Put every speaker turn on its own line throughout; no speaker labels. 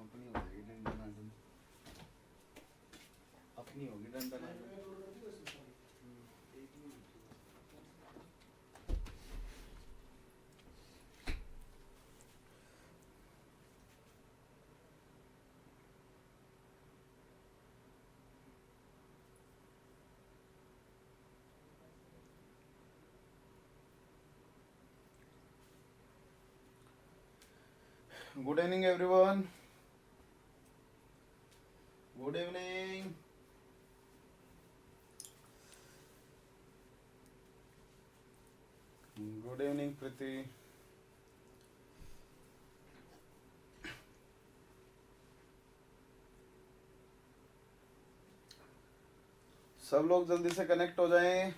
अपनी हो जाएगी डंडनाटन, अपनी होगी डंडनाटन। Good evening everyone, good evening. Good evening Preeti. सब लोग जल्दी से कनेक्ट हो जाएं।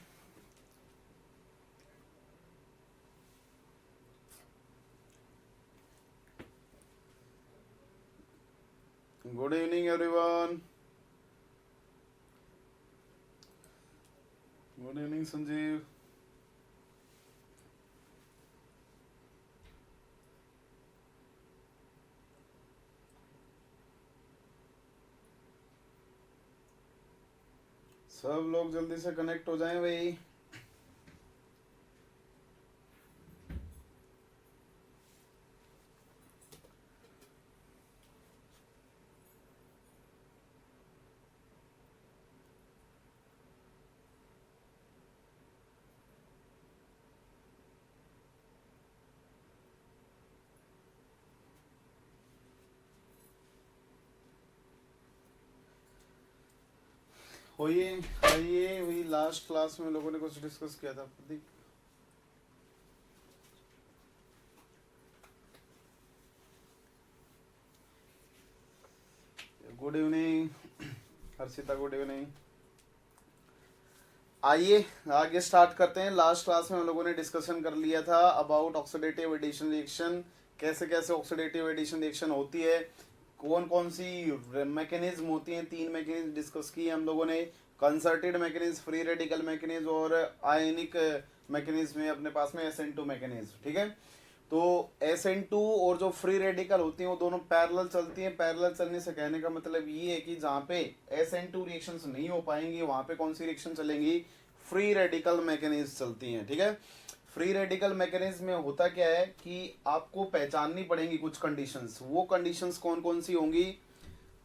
Good evening everyone, good evening Sanjeev. सब लोग जल्दी से कनेक्ट हो जाएं भाई। होइए आइए, वही लास्ट क्लास में लोगों ने कुछ डिस्कस किया था। Pradeep, good evening Harshita, good evening. आइए आगे स्टार्ट करते हैं। लास्ट क्लास में हम लोगों ने डिस्कशन कर लिया था अबाउट ऑक्सीडेटिव एडिशन रिएक्शन, कैसे कैसे ऑक्सीडेटिव एडिशन रिएक्शन होती है, कौन कौन सी मैकेनिज्म होती हैं। 3 मैकेनिज्म डिस्कस की हम लोगों ने, concerted mechanism, free radical mechanism और आयनिक मैकेनिज्म है अपने पास में SN2 मैकेनिज्म। ठीक है, तो SN2 और जो फ्री रेडिकल होती हैं वो दोनों पैरेलल चलती हैं। पैरेलल चलने से कहने का मतलब ये है कि जहाँ पे SN2 रिएक्शंस नहीं हो पाएंगी वहां पे कौन सी रिएक्शन चलेंगी, फ्री रेडिकल मैकेनिज्म चलती हैं। ठीक है, फ्री रेडिकल मैकेनिज्म में होता क्या है कि आपको पहचाननी पड़ेंगी कुछ कंडीशंस। वो कंडीशंस कौन कौन सी होंगी,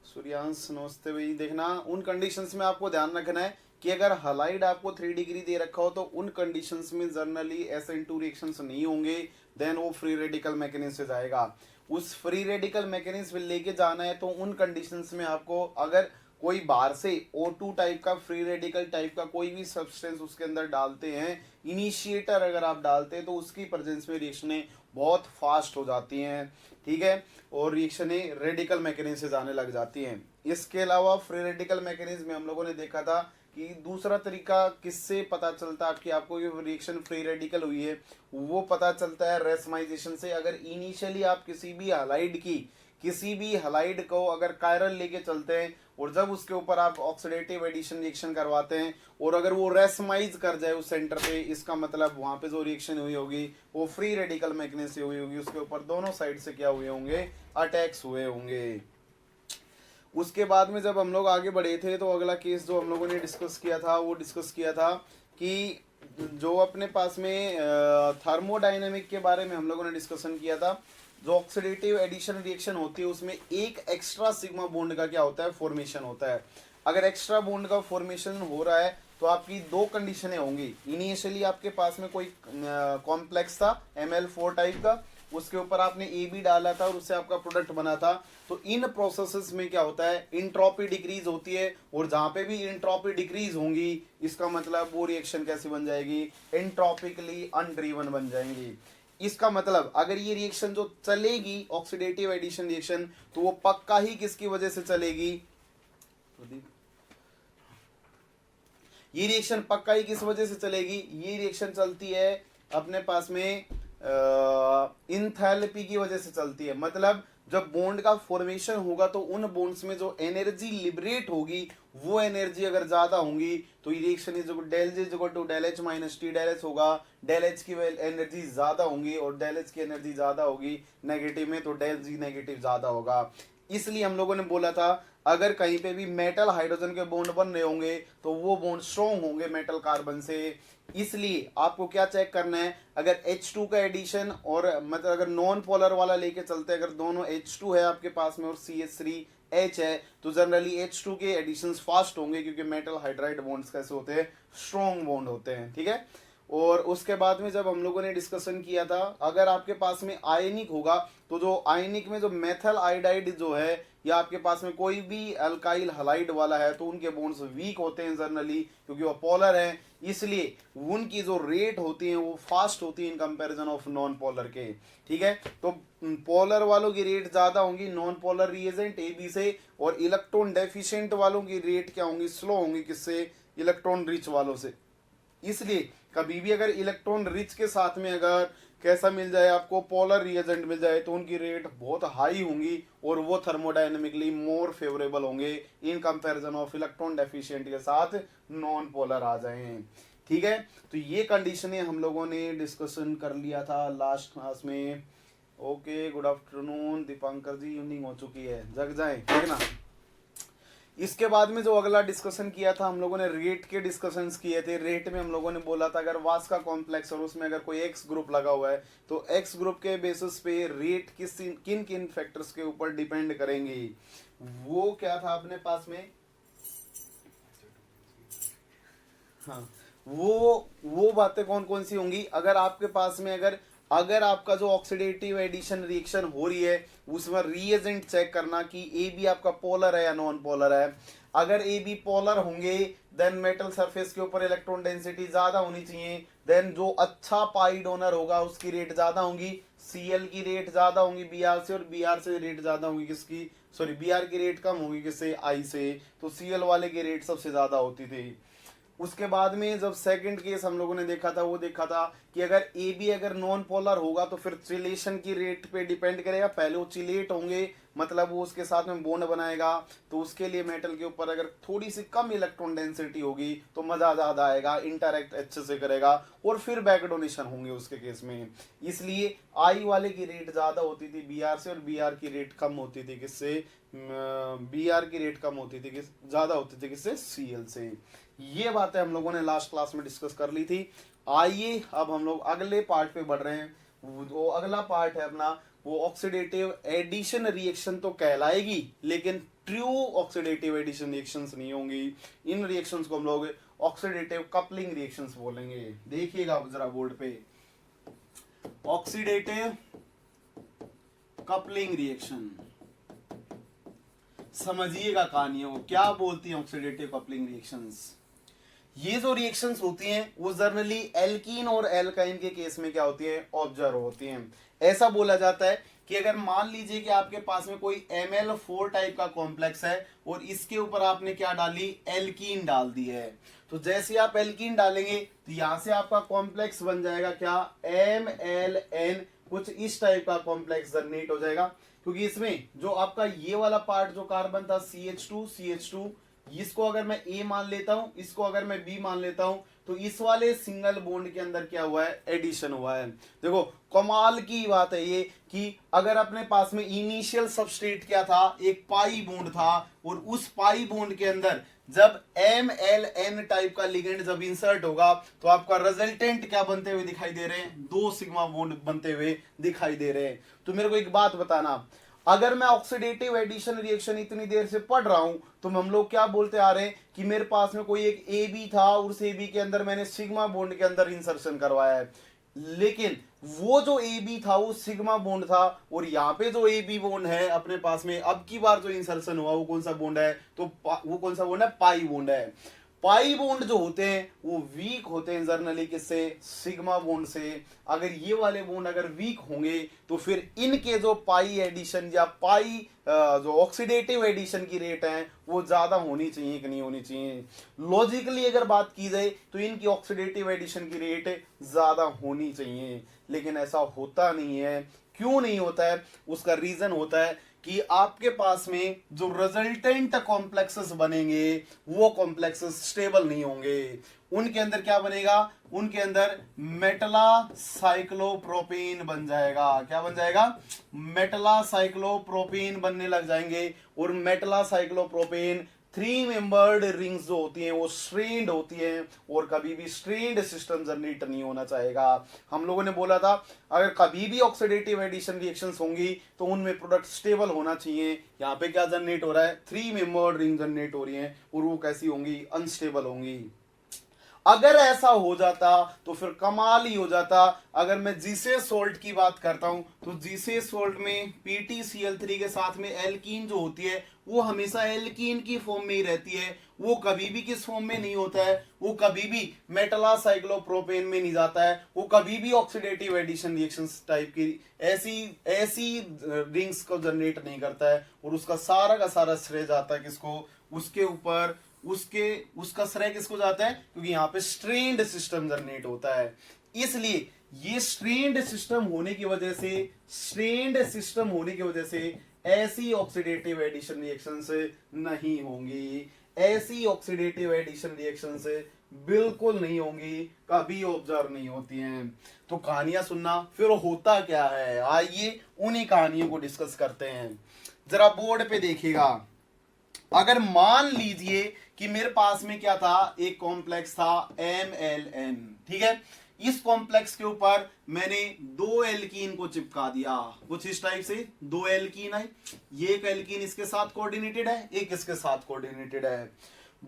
सूर्यांश नमस्ते भाई। देखना उन कंडीशंस में आपको ध्यान रखना है कि अगर हलाइड आपको 3 डिग्री दे रखा हो तो उन कंडीशंस में जनरली SN2 रिएक्शंस नहीं होंगे, देन वो फ्री रेडिकल मैकेनिज्म से जाएगा। उस फ्री रेडिकल मैकेनिज्म लेके जाना है तो उन कंडीशंस में आपको अगर कोई बाहर से O2 टाइप का, फ्री रेडिकल टाइप का कोई भी सब्सटेंस उसके अंदर डालते हैं, इनिशिएटर अगर आप डालते हैं तो उसकी प्रेजेंस में रिएक्शनें बहुत फास्ट हो जाती हैं। ठीक है, और रिएक्शनें रेडिकल मैकेनिज्म से जाने लग जाती हैं। इसके अलावा फ्री रेडिकल मैकेनिज्म में हम लोगों ने देखा था कि दूसरा तरीका किससे पता चलता है कि आपको ये रिएक्शन फ्री रेडिकल हुई है, वो पता चलता है रेसमाइजेशन से। अगर इनिशियली आप किसी भी हलाइड को अगर कायरल लेके चलते हैं और जब उसके ऊपर आप ऑक्सीडेटिव एडिशन रिएक्शन करवाते हैं और अगर वो रेसमाइज कर जाए उस सेंटर पे, इसका मतलब वहां पे जो रिएक्शन हुई होगी वो फ्री रेडिकल मैकेनिज्म से हुई होगी। उसके ऊपर दोनों साइड से क्या हुए होंगे, अटैक्स हुए होंगे। उसके बाद में जब हम लोग आगे बढ़े थे तो अगला केस जो हम लोगों ने डिस्कस किया था वो डिस्कस किया था कि जो अपने पास में थर्मोडायनेमिक के बारे में हम लोगों ने डिस्कशन किया था। जो ऑक्सीडेटिव एडिशन रिएक्शन होती है उसमें एक एक्स्ट्रा सिग्मा बॉन्ड का क्या होता है, फॉर्मेशन होता है। अगर एक्स्ट्रा बॉन्ड का फॉर्मेशन हो रहा है तो आपकी 2 कंडीशनें होंगी। इनिशियली आपके पास में कोई कॉम्प्लेक्स था ML4 टाइप का, उसके ऊपर आपने AB डाला था और उससे आपका प्रोडक्ट बना था। तो इन प्रोसेसेस में क्या होता है, इंट्रोपी डिक्रीज होती है और जहां पे भी इंट्रोपी डिक्रीज होंगी इसका मतलब वो रिएक्शन कैसी बन जाएगी, इंट्रोपिकली अनड्रिवन बन जाएंगी। इसका मतलब अगर ये रिएक्शन जो चलेगी ऑक्सीडेटिव एडिशन रिएक्शन तो वो पक्का ही किसकी वजह से चलेगी, ये रिएक्शन पक्का ही किस वजह से चलेगी, ये रिएक्शन चलती है अपने पास में इंथैल्पी की वजह से चलती है। मतलब जब बॉन्ड का फॉर्मेशन होगा तो उन बॉन्ड्स में जो एनर्जी लिबरेट होगी वो एनर्जी अगर ज्यादा होंगी तो reaction is del G equal to del H minus T del H होगा। डेल एच की एनर्जी ज्यादा होंगी और डेल एच की एनर्जी ज्यादा होगी नेगेटिव में तो डेल जी नेगेटिव ज्यादा होगा। इसलिए हम लोगों ने बोला था अगर कहीं पे भी मेटल हाइड्रोजन के बॉन्ड बन रहे होंगे तो वो बॉन्ड स्ट्रॉन्ग होंगे मेटल कार्बन से। इसलिए आपको क्या चेक करना है, अगर H2 का एडिशन और मतलब अगर नॉन पोलर वाला लेके चलते हैं, अगर दोनों H2 है आपके पास में और CH3H है तो जनरली H2 के एडिशंस फास्ट होंगे क्योंकि मेटल हाइड्राइड बॉन्ड्स कैसे होते हैं, स्ट्रॉन्ग बॉन्ड होते हैं, ठीक है। और उसके बाद में जब हम लोगों ने डिस्कशन किया था अगर आपके पास में आयनिक होगा तो जो आयनिक में जो मेथल आयोडाइड जो है या आपके पास में कोई भी अल्काइल हलाइड वाला है तो उनके बॉन्ड्स वीक होते हैं जनरली क्योंकि वो पोलर है, इसलिए उनकी जो रेट होती है वो फास्ट होती है in comparison of non polar के, ठीक है। तो पोलर वालों की रेट ज्यादा होंगी नॉन पोलर रिएजेंट AB से, और इलेक्ट्रॉन डेफिशिएंट वालों की रेट क्या होंगी, स्लो होंगी, किससे, इलेक्ट्रॉन रिच वालों से। इसलिए कभी भी अगर इलेक्ट्रॉन रिच के साथ में अगर कैसा मिल जाए आपको, पोलर रिएजेंट मिल जाए तो उनकी रेट बहुत हाई होंगी और वो थर्मोडायनेमिकली मोर फेवरेबल होंगे in comparison of electron deficient के साथ नॉन पोलर आ जाए, ठीक है। तो ये कंडीशनें हम लोगों ने डिस्कशन कर लिया था लास्ट क्लास में। ओके, गुड आफ्टरनून दीपांकर जी, इवनिंग हो चुकी है, जग जाए, ठीक ना। इसके बाद में जो अगला डिस्कशन किया था हम लोगों ने रेट के डिस्कशंस किए थे। रेट में हम लोगों ने बोला था अगर वास का कॉम्प्लेक्स और उसमें अगर कोई एक्स ग्रुप लगा हुआ है तो एक्स ग्रुप के बेसिस पे रेट किन किन फैक्टर्स के ऊपर डिपेंड करेंगे, वो क्या था अपने पास में, हाँ वो बातें कौन कौन सी होंगी। अगर आपके पास में अगर आपका जो ऑक्सीडेटिव एडिशन रिएक्शन हो रही है उसमें रिएजेंट चेक करना कि ए बी आपका पोलर है या नॉन पोलर है। अगर ए बी पोलर होंगे देन मेटल सरफेस के ऊपर इलेक्ट्रॉन डेंसिटी ज्यादा होनी चाहिए, देन जो अच्छा पाई डोनर होगा उसकी रेट ज्यादा होंगी, Cl की रेट ज्यादा होंगी Br से, और Br से रेट ज्यादा होगी किसकी, सॉरी Br की रेट कम होगी किससे, I से, तो Cl वाले की रेट सबसे ज्यादा होती थी। उसके बाद में जब सेकंड केस हम लोगों ने देखा था वो देखा था कि अगर ए बी अगर नॉन पोलर होगा तो फिर चिलेशन की रेट पे डिपेंड करेगा। पहले वो चिलेट होंगे मतलब वो उसके साथ में बॉन्ड बनाएगा तो उसके लिए मेटल के ऊपर अगर थोड़ी सी कम इलेक्ट्रॉन डेंसिटी होगी तो मजा ज्यादा आएगा, इंटरैक्ट अच्छे से करेगा, और फिर बैक डोनेशन होंगे उसके केस में। इसलिए आई वाले की रेट ज्यादा होती थी Br से और Br की रेट कम होती थी किससे, Br की रेट कम होती थी ज्यादा होती थी किससे, Cl से। ये बातें हम लोगों ने लास्ट क्लास में डिस्कस कर ली थी। आइए अब हम लोग अगले पार्ट पे बढ़ रहे हैं। वो अगला पार्ट है अपना वो ऑक्सीडेटिव एडिशन रिएक्शन तो कहलाएगी लेकिन ट्रू ऑक्सीडेटिव एडिशन रिएक्शंस नहीं होंगी। इन रिएक्शंस को हम लोग ऑक्सीडेटिव कपलिंग रिएक्शंस बोलेंगे। देखिएगा जरा बोर्ड पे, ऑक्सीडेटिव कपलिंग रिएक्शन समझिएगा कहानी है वो क्या बोलती है ऑक्सीडेटिव कपलिंग रिएक्शंस। ये जो रिएक्शंस होती हैं वो जनरली एल्कीन और एल्काइन के केस में क्या होती है, ऑब्जर्व होती हैं। ऐसा बोला जाता है कि अगर मान लीजिए कि आपके पास में कोई Ml4 टाइप का कॉम्प्लेक्स है और इसके ऊपर आपने क्या डाली, एल्कीन डाल दी है, तो जैसे आप एल्कीन डालेंगे तो यहां से आपका कॉम्प्लेक्स बन जाएगा क्या, MlN, कुछ इस टाइप का कॉम्प्लेक्स जनरेट हो जाएगा। क्योंकि इसमें जो आपका ये वाला पार्ट जो कार्बन था CH2 इसको अगर मैं A मान लेता हूं, इसको अगर मैं B मान लेता हूं, तो इस वाले सिंगल बॉन्ड के अंदर क्या हुआ है, एडिशन हुआ है। देखो कमाल की बात है ये कि अगर अपने पास में इनिशियल सबस्ट्रेट क्या था, एक पाई बॉन्ड था, और उस पाई बॉन्ड के अंदर जब MlN टाइप का लिगेंड जब इंसर्ट होगा तो आपका रिजल्टेंट क्या बनते हुए दिखाई दे रहे हैं, 2 सिग्मा बॉन्ड बनते हुए दिखाई दे रहे हैं। तो मेरे को एक बात बताना, अगर मैं ऑक्सीडेटिव एडिशन रिएक्शन इतनी देर से पढ़ रहा हूं तो हम लोग क्या बोलते आ रहे हैं कि मेरे पास में कोई एक ए बी था और उस ए बी के अंदर मैंने सिग्मा बॉन्ड के अंदर इंसर्शन करवाया है, लेकिन वो जो ए बी था वो सिग्मा बॉन्ड था, और यहाँ पे जो ए बी बॉन्ड है अपने पास में अब की बार जो इंसर्शन हुआ वो कौन सा बॉन्ड है, तो वो कौन सा बॉन्ड है, पाई बॉन्ड है। पाई बॉन्ड जो होते हैं वो वीक होते हैं जनरली किससे, सिग्मा बॉन्ड से। अगर ये वाले बॉन्ड अगर वीक होंगे तो फिर इनके जो पाई एडिशन या पाई जो ऑक्सीडेटिव एडिशन की रेट है वो ज्यादा होनी चाहिए कि नहीं होनी चाहिए। लॉजिकली अगर बात की जाए तो इनकी ऑक्सीडेटिव एडिशन की रेट ज्यादा होनी चाहिए, लेकिन ऐसा होता नहीं है। क्यों नहीं होता है, उसका रीजन होता है कि आपके पास में जो रिजल्टेंट कॉम्प्लेक्सेस बनेंगे वो कॉम्प्लेक्सेस स्टेबल नहीं होंगे। उनके अंदर क्या बनेगा, उनके अंदर मेटलासाइक्लोप्रोपेन बन जाएगा। क्या बन जाएगा, मेटलासाइक्लोप्रोपेन बनने लग जाएंगे। और मेटलासाइक्लोप्रोपेन 3 मेंबर्ड रिंग्स जो होती हैं वो स्ट्रेन्ड होती हैं, और कभी भी स्ट्रेन्ड सिस्टम जनरेट नहीं होना चाहेगा। हम लोगों ने बोला था अगर कभी भी ऑक्सीडेटिव एडिशन रिएक्शंस होंगी तो उनमें प्रोडक्ट स्टेबल होना चाहिए। यहाँ पे क्या जनरेट हो रहा है, 3 मेंबर्ड रिंग जनरेट हो रही हैं, और वो कैसी होंगी, अनस्टेबल होंगी। अगर ऐसा हो जाता तो फिर कमाल ही हो जाता। अगर मैं जीसे सोल्ट की बात करता हूं तो जीसे सोल्ट में PtCl3 के साथ में एल्कीन जो होती है वो हमेशा एल्कीन की फॉर्म में ही रहती है, वो कभी भी किस फॉर्म में नहीं होता है, वो कभी भी मेटलासाइक्लोप्रोपेन में नहीं जाता है, वो कभी भी ऑक्सीडेटिव एडिशन रिएक्शंस टाइप की ऐसी रिंग्स को जनरेट नहीं करता है। और उसका सारा का सारा श्रेय जाता है किसको, उसके ऊपर उसका श्रेय किसको जाता है, क्योंकि यहाँ पे स्ट्रेन्ड सिस्टम जनरेट होता है। इसलिए ये स्ट्रेन्ड सिस्टम होने की वजह से ऐसी ऑक्सीडेटिव एडिशन रिएक्शंस नहीं होंगी, ऐसी ऑक्सीडेटिव एडिशन रिएक्शंस बिल्कुल नहीं होंगी, कभी ऑब्जर्व नहीं होती हैं। तो कहानियां सुनना, फिर होता क्या है, आइए उन्हीं कहानियों को डिस्कस करते हैं। जरा बोर्ड पे देखिएगा, अगर मान लीजिए कि मेरे पास में क्या था, एक कॉम्प्लेक्स था MLN, ठीक है। इस कॉम्प्लेक्स के ऊपर मैंने 2 एल्कीन को चिपका दिया, कुछ इस टाइप से 2 एल्कीन है, ये एक एल्कीन इसके साथ कोऑर्डिनेटेड है, एक इसके साथ कोऑर्डिनेटेड है।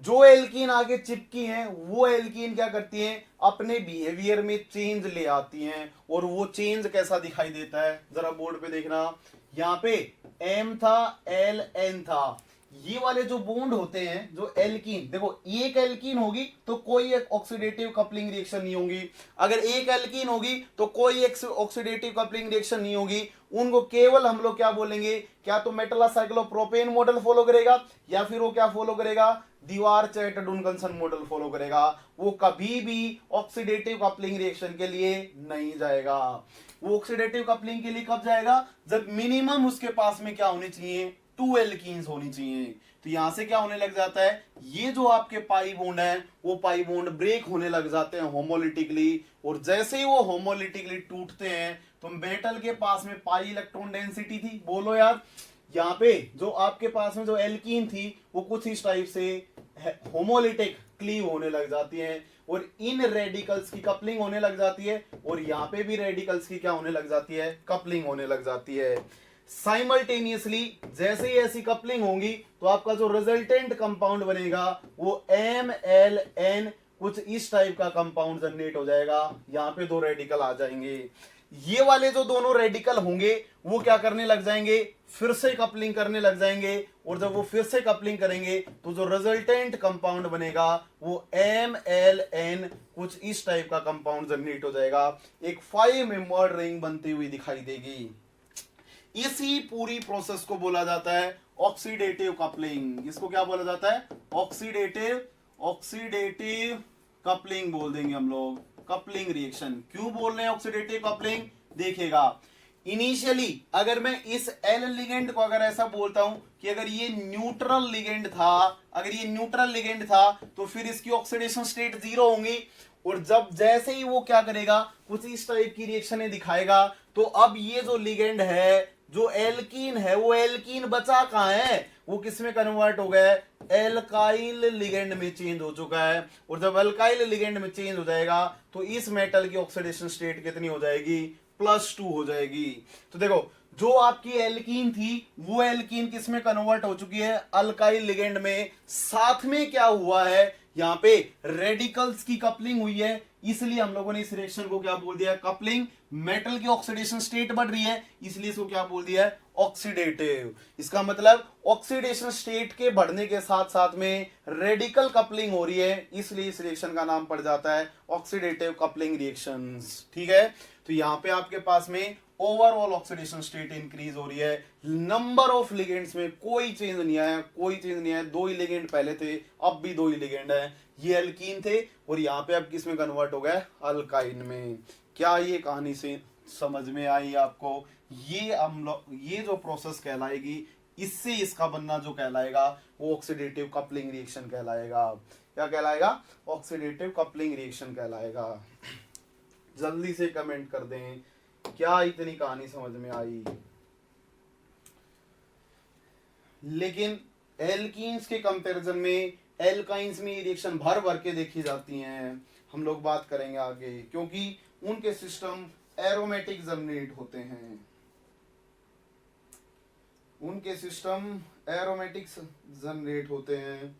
जो एल्कीन आगे चिपकी हैं वो एल्कीन क्या करती हैं, अपने बिहेवियर में चेंज ले आती हैं। और वो चेंज कैसा दिखाई देता है, जरा बोर्ड पे देखना, यहाँ पे M था, LN था, ये वाले जो बॉन्ड होते हैं, जो एल्कीन, देखो एक एल्कीन होगी तो कोई एक ऑक्सीडेटिव कपलिंग रिएक्शन नहीं होगी, अगर एक एल्कीन होगी तो कोई एक ऑक्सीडेटिव कपलिंग रिएक्शन नहीं होगी। उनको केवल हम लोग क्या बोलेंगे, क्या तो मेटलासाइक्लोप्रोपेन मॉडल फॉलो करेगा, या फिर वो क्या फॉलो करेगा, दीवार-चैट-डुनकन्सन मॉडल फॉलो करेगा। वो कभी भी ऑक्सीडेटिव कपलिंग रिएक्शन के लिए नहीं जाएगा। वो ऑक्सीडेटिव कपलिंग के लिए कब जाएगा, जब मिनिमम उसके पास में क्या होनी चाहिए, 2 एल्कीन्स होनी चाहिए। तो यहां से क्या होने लग जाता है, ये जो आपके पाई बॉन्ड है वो पाई बॉन्ड ब्रेक होने लग जाते हैं होमोलिटिकली। और जैसे ही वो होमोलिटिकली टूटते हैं तो मेटल के पास में पाई इलेक्ट्रॉन डेंसिटी थी, बोलो यार, यहाँ पे जो आपके पास में जो एल्कीन थी वो कुछ इस टाइप से होमोलिटिक क्लीव होने लग जाती है, और इन रेडिकल्स की कपलिंग होने लग जाती है, और यहाँ पे भी रेडिकल्स की क्या होने लग जाती है, कपलिंग होने लग जाती है। साइमल्टेनियसली जैसे ही ऐसी कपलिंग होगी तो आपका जो रिजल्टेंट कंपाउंड बनेगा वो MLN कुछ इस टाइप का कंपाउंड जनरेट हो जाएगा। यहाँ पे 2 रेडिकल आ जाएंगे, ये वाले जो दोनों रेडिकल होंगे वो क्या करने लग जाएंगे, फिर से कपलिंग करने लग जाएंगे। और जब वो फिर से कपलिंग करेंगे तो जो रिजल्टेंट कंपाउंड बनेगा वो MLN कुछ इस टाइप का कंपाउंड जनरेट हो जाएगा, एक 5 मेंबर्ड रिंग बनती हुई दिखाई देगी। इसी पूरी प्रोसेस को बोला जाता है ऑक्सीडेटिव कपलिंग। इसको क्या बोला जाता है, ऑक्सीडेटिव कपलिंग बोल देंगे हम लोग, कपलिंग रिएक्शन। क्यों बोल रहे हैं ऑक्सीडेटिव कपलिंग, देखिएगा इनिशियली अगर मैं इस L लिगेंड को अगर ऐसा बोलता हूं कि अगर ये न्यूट्रल लिगेंड था तो फिर इसकी ऑक्सीडेशन स्टेट 0 होंगी। और जब जैसे ही वो क्या करेगा, कुछ इस टाइप की रिएक्शन दिखाएगा, तो अब ये जो लिगेंड है, जो एल्कीन है, वो एल्कीन बचा कहां है, वो किस में कन्वर्ट हो गया है, एल्काइल लिगेंड में चेंज हो चुका है। और जब एल्काइल लिगेंड में चेंज हो जाएगा तो इस मेटल की ऑक्सीडेशन स्टेट कितनी हो जाएगी, +2 हो जाएगी। तो देखो जो आपकी एल्कीन थी वो एल्कीन किस में कन्वर्ट हो चुकी है, अल्काइल लिगेंड में। साथ में क्या हुआ है, यहाँ पे रेडिकल्स की कपलिंग हुई है, इसलिए हम लोगों ने इस रिएक्शन को क्या बोल दिया, कपलिंग। मेटल की ऑक्सीडेशन स्टेट बढ़ रही है इसलिए इसको क्या बोल दिया है, ऑक्सीडेटिव। इसका मतलब ऑक्सीडेशन स्टेट के बढ़ने के साथ साथ में रेडिकल कपलिंग हो रही है, इसलिए इस रिएक्शन का नाम पड़ जाता है ऑक्सीडेटिव कपलिंग रिएक्शंस। ठीक है, तो यहां पे आपके पास में ओवरऑल ऑक्सीडेशन स्टेट इंक्रीज हो रही है। नंबर ऑफ लिगेंड्स में कोई चेंज नहीं आया, 2 ही लिगेंड पहले थे, अब भी 2 ही लिगेंड है। ये एल्कीन थे और यहाँ पे अब किस में कन्वर्ट हो गए, अल्काइन में। क्या ये कहानी से समझ में आई आपको, ये जो प्रोसेस कहलाएगी इससे इसका बनना जो कहलाएगा वो ऑक्सीडेटिव कपलिंग रिएक्शन कहलाएगा। क्या कहलाएगा? ऑक्सीडेटिव कपलिंग रिएक्शन कहलाएगा। जल्दी से कमेंट कर दें, क्या इतनी कहानी समझ में आई? लेकिन एल्कीन्स के कंपैरिजन में एल्काइंस में रिएक्शन भर भर के देखी जाती हैं, हम लोग बात करेंगे आगे, क्योंकि उनके सिस्टम एरोमेटिक जनरेट होते हैं, उनके सिस्टम एरोमेटिक जनरेट होते हैं।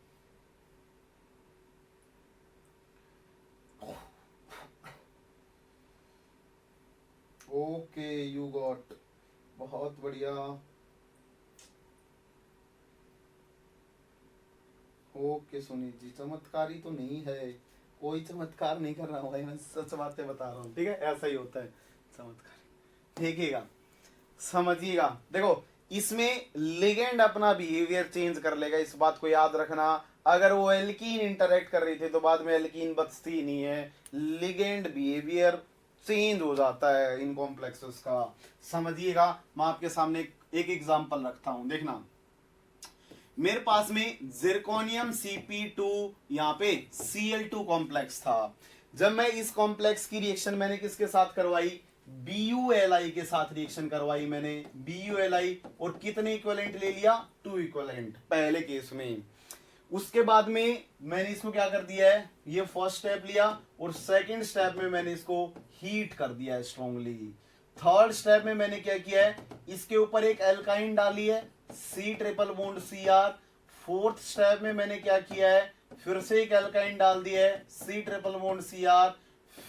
ओके, यू गॉट, बहुत बढ़िया। ओके सुनीत जी, चमत्कारी तो नहीं है, कोई चमत्कार नहीं कर रहा हूँ भाई, मैं सच बातें बता रहा हूँ, ठीक है? ऐसा ही होता है चमत्कार। देखिएगा, समझिएगा, देखो इसमें लिगेंड अपना बिहेवियर चेंज कर लेगा, इस बात को याद रखना। अगर वो एल्कीन इंटरेक्ट कर रही थी तो बाद में एल्कीन बचती ही नहीं है, लिगेंड बिहेवियर चेंज हो जाता है इन कॉम्प्लेक्सेस का। समझिएगा, मैं आपके सामने एक एग्जांपल रखता हूं, देखना। मेरे पास में जिरकोनियम Cp2 यहाँ पे Cl2 कॉम्प्लेक्स था। जब मैं इस कॉम्प्लेक्स की रिएक्शन मैंने किसके साथ करवाई? BuLi के साथ रिएक्शन करवाई मैंने, BuLi, और कितने इक्विवेलेंट ले लिया? 2 इक्विवेलेंट पहले केस में। उसके बाद में मैंने इसको क्या कर दिया है, ये फर्स्ट स्टेप लिया, और सेकंड स्टेप में मैंने इसको हीट कर दिया है स्ट्रांगली। थर्ड स्टेप में मैंने क्या किया है, इसके ऊपर एक एल्काइन डाली है, C triple bond Cr। Fourth step में मैंने क्या किया है, फिर से एक एल्काइन डाल दिया है, C triple bond Cr।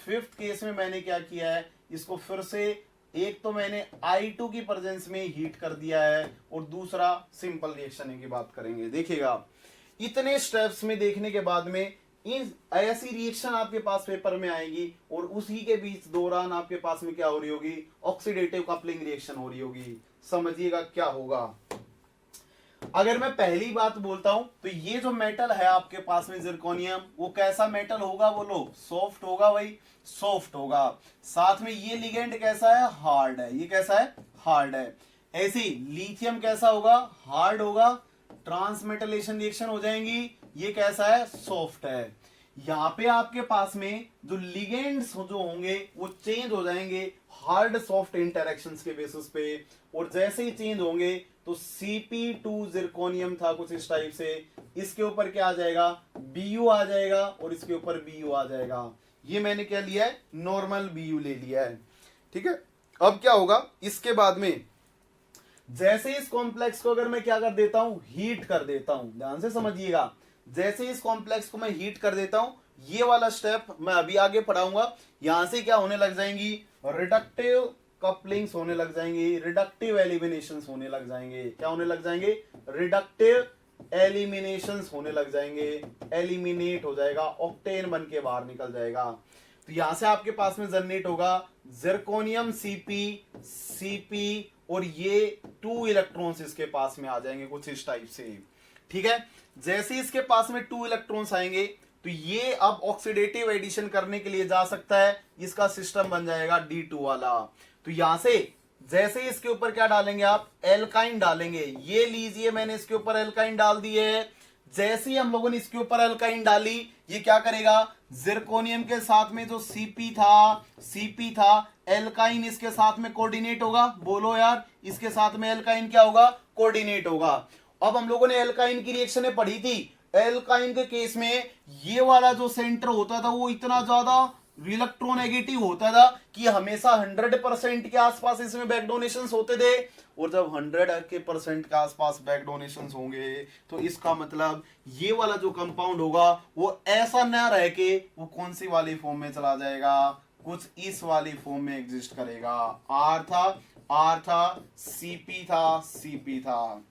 Fifth case में मैंने क्या किया है, इसको फिर से एक तो मैंने I2 की प्रेजेंस में हीट कर दिया है, और दूसरा सिंपल रिएक्शन की बात करेंगे। देखिएगा, इतने स्टेप्स में देखने के बाद में इन ऐसी रिएक्शन आपके पास पेपर में आएगी, और उसी के बीच दौरान आपके पास में क्या हो रही होगी? ऑक्सीडेटिव कपलिंग रिएक्शन हो रही होगी। समझिएगा क्या होगा। अगर मैं पहली बात बोलता हूं तो ये जो मेटल है आपके पास में जिरकोनियम, वो कैसा मेटल होगा? बोलो, सॉफ्ट होगा भाई, सॉफ्ट होगा। साथ में ये लिगेंड कैसा है? हार्ड है। ये कैसा है? हार्ड है। ऐसे लिथियम कैसा होगा? हार्ड होगा, ट्रांसमेटलेशन रिएक्शन हो जाएंगी। ये कैसा है? सॉफ्ट है। यहाँ पे आपके पास में जो लिगेंड्स जो होंगे वो चेंज हो जाएंगे हार्ड सॉफ्ट इंटरेक्शंस के बेसिस पे, और जैसे ही चेंज होंगे तो Cp2 जिरकोनियम था कुछ इस टाइप से, इसके ऊपर क्या आ जाएगा? Bu आ जाएगा, और इसके ऊपर Bu आ जाएगा। ये मैंने क्या लिया है? नॉर्मल Bu ले लिया है, ठीक है। अब क्या होगा इसके बाद में, जैसे इस कॉम्प्लेक्स को अगर मैं क्या कर देता हूं? हीट कर देता हूं। ध्यान से समझिएगा, जैसे इस कॉम्प्लेक्स को मैं हीट कर देता हूं, ये वाला स्टेप मैं अभी आगे पढ़ाऊंगा, यहां से क्या होने लग जाएंगी? रिडक्टिव कपलिंग्स होने लग जाएंगी, रिडक्टिव एलिमिनेशंस होने लग जाएंगे। क्या होने लग जाएंगे? रिडक्टिव एलिमिनेशंस होने लग जाएंगे, एलिमिनेट हो जाएगा, ऑक्टेन बन के बाहर निकल जाएगा। तो यहां से आपके पास में जनरेट होगा जिरकोनियम Cp, और ये 2 इलेक्ट्रॉन्स इसके पास में आ जाएंगे कुछ इस टाइप से, ठीक है। जैसे इसके पास में 2 इलेक्ट्रॉन्स आएंगे तो ये अब ऑक्सीडेटिव एडिशन करने के लिए जा सकता है, इसका सिस्टम बन जाएगा D2 वाला। तो यहां से जैसे इसके ऊपर क्या डालेंगे आप? एल्काइन डालेंगे। ये लीजिए, मैंने इसके ऊपर एल्काइन डाल दी है। जैसे ही हम लोगों ने इसके ऊपर एल्काइन डाली, ये क्या करेगा? जिरकोनियम के साथ में जो Cp था, एल्काइन इसके साथ में कोऑर्डिनेट होगा। बोलो यार, इसके साथ में एल्काइन क्या होगा? कोऑर्डिनेट होगा। अब हम लोगों ने एल्काइन की रिएक्शनें पढ़ी थी। एल्काइन के केस में ये वाला जो सेंटर होता था वो इतना ज्यादा इलेक्ट्रोनेगेटिव होता था कि हमेशा 100% के आसपास इसमें बैक डोनेशंस होते थे, और जब 100% के आसपास बैक डोनेशंस होंगे तो इसका मतलब ये वाला जो कंपाउंड होगा वो ऐसा न रह के वो कौन सी वाली फॉर्म में चला जाएगा? कुछ इस वाली फॉर्म में एग्जिस्ट करेगा। R था, Cp था।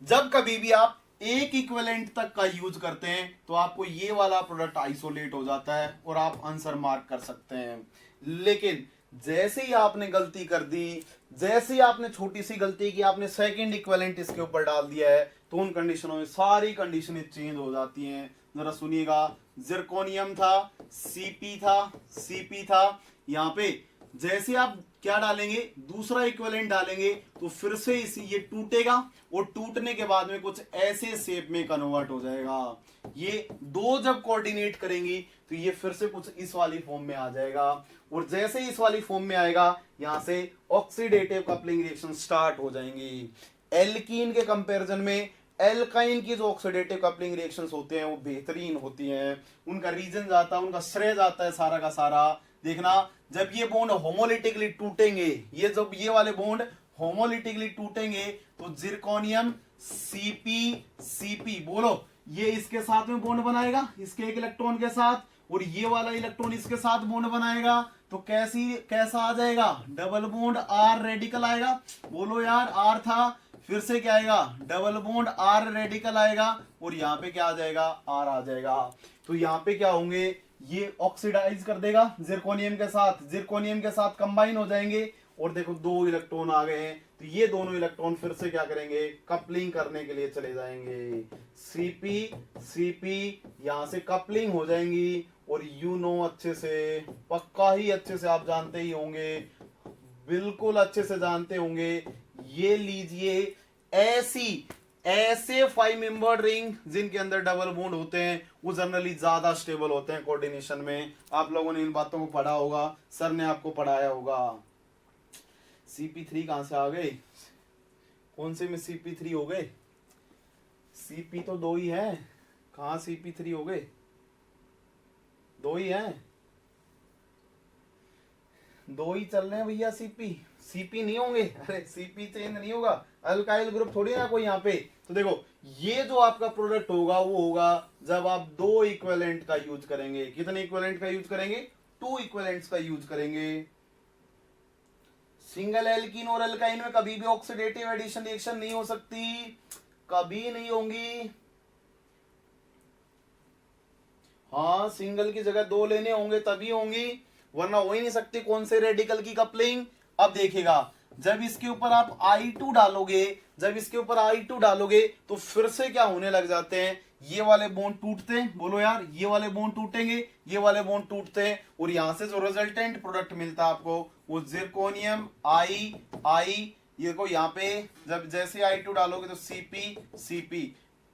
जब कभी भी आप एक इक्विवेलेंट तक का यूज करते हैं तो आपको ये वाला प्रोडक्ट आइसोलेट हो जाता है और आप आंसर मार्क कर सकते हैं। लेकिन जैसे ही आपने गलती कर दी, जैसे ही आपने छोटी सी गलती की, आपने सेकंड इक्विवेलेंट इसके ऊपर डाल दिया है, तो उन कंडीशनों में सारी कंडीशनें चेंज हो जाती हैं। जरा सुनिएगा, जिरकोनियम था, Cp था, यहाँ पे जैसे आप क्या डालेंगे, दूसरा इक्विवेलेंट डालेंगे, तो फिर से इसी ये टूटेगा और टूटने के बाद में कुछ ऐसे शेप में कन्वर्ट हो जाएगा। ये दो जब कोऑर्डिनेट करेंगी तो ये फिर से कुछ इस वाली फॉर्म में आ जाएगा, और जैसे इस वाली फॉर्म में आएगा यहां से ऑक्सीडेटिव कपलिंग रिएक्शन स्टार्ट हो जाएंगी। एल्कीन के कंपैरिजन में एल्काइन की जो ऑक्सीडेटिव कपलिंग रिएक्शंस होते हैं वो बेहतरीन होती हैं, उनका रीजन जाता है, उनका श्रेय जाता है सारा का सारा। देखना, जब ये बॉन्ड होमोलिटिकली टूटेंगे, ये जब ये वाले बॉन्ड होमोलिटिकली टूटेंगे तो जिरकोनियम CP बोलो, ये इसके साथ में बॉन्ड बनाएगा, इसके एक इलेक्ट्रॉन के साथ, और ये वाला इलेक्ट्रॉन इसके साथ बॉन्ड बनाएगा, तो कैसा आ जाएगा, डबल बॉन्ड R रेडिकल आएगा। बोलो यार, R था, फिर से क्या आएगा, डबल बॉन्ड R रेडिकल आएगा, और यहाँ पे क्या आ जाएगा, R आ जाएगा। तो यहाँ पे क्या होंगे, ये ऑक्सीडाइज कर देगा जिरकोनियम के साथ कंबाइन हो जाएंगे, और देखो दो इलेक्ट्रॉन आ गए हैं, तो ये दोनों इलेक्ट्रॉन फिर से क्या करेंगे, कपलिंग करने के लिए चले जाएंगे। CP यहां से कपलिंग हो जाएंगी, और यू नो अच्छे से, पक्का ही अच्छे से आप जानते ही होंगे, बिल्कुल अच्छे से जानते होंगे, ये लीजिए ऐसे 5 मेंबर्ड रिंग जिनके अंदर डबल बॉन्ड होते हैं वो जनरली ज्यादा स्टेबल होते हैं कोऑर्डिनेशन में। आप लोगों ने इन बातों को पढ़ा होगा, सर ने आपको पढ़ाया होगा। CP3 कहां से आ गए, कौन से में CP3 हो गए, CP तो दो ही है, कहां CP3 हो गए, दो ही है, दो ही चल रहे हैं भैया। CP नहीं होंगे, अरे CP चेंज नहीं होगा, अल्काइल ग्रुप थोड़ी ना कोई यहाँ पे। तो देखो, ये जो आपका प्रोडक्ट होगा वो होगा जब आप दो इक्विवेलेंट का यूज करेंगे। कितने इक्विवेलेंट का यूज करेंगे, 2 इक्विवेलेंट्स का यूज करेंगे। सिंगल एल्कीन और अल्काइन में कभी भी ऑक्सीडेटिव एडिशन रिएक्शन नहीं हो सकती, कभी नहीं होंगी। हाँ, सिंगल की जगह दो लेने होंगे तभी होंगी, वरना हो ही नहीं सकती। कौन से रेडिकल की कपलिंग, अब देखिएगा, जब इसके ऊपर आप I2 डालोगे, तो फिर से क्या होने लग जाते हैं, ये वाले बॉन्ड टूटते हैं। बोलो यार, ये वाले बॉन्ड टूटेंगे, ये वाले बॉन्ड टूटते हैं, और यहां से जो रिजल्टेंट प्रोडक्ट मिलता है आपको वो जिरकोनियम I ये को यहाँ पे जब जैसे I2 डालोगे तो CP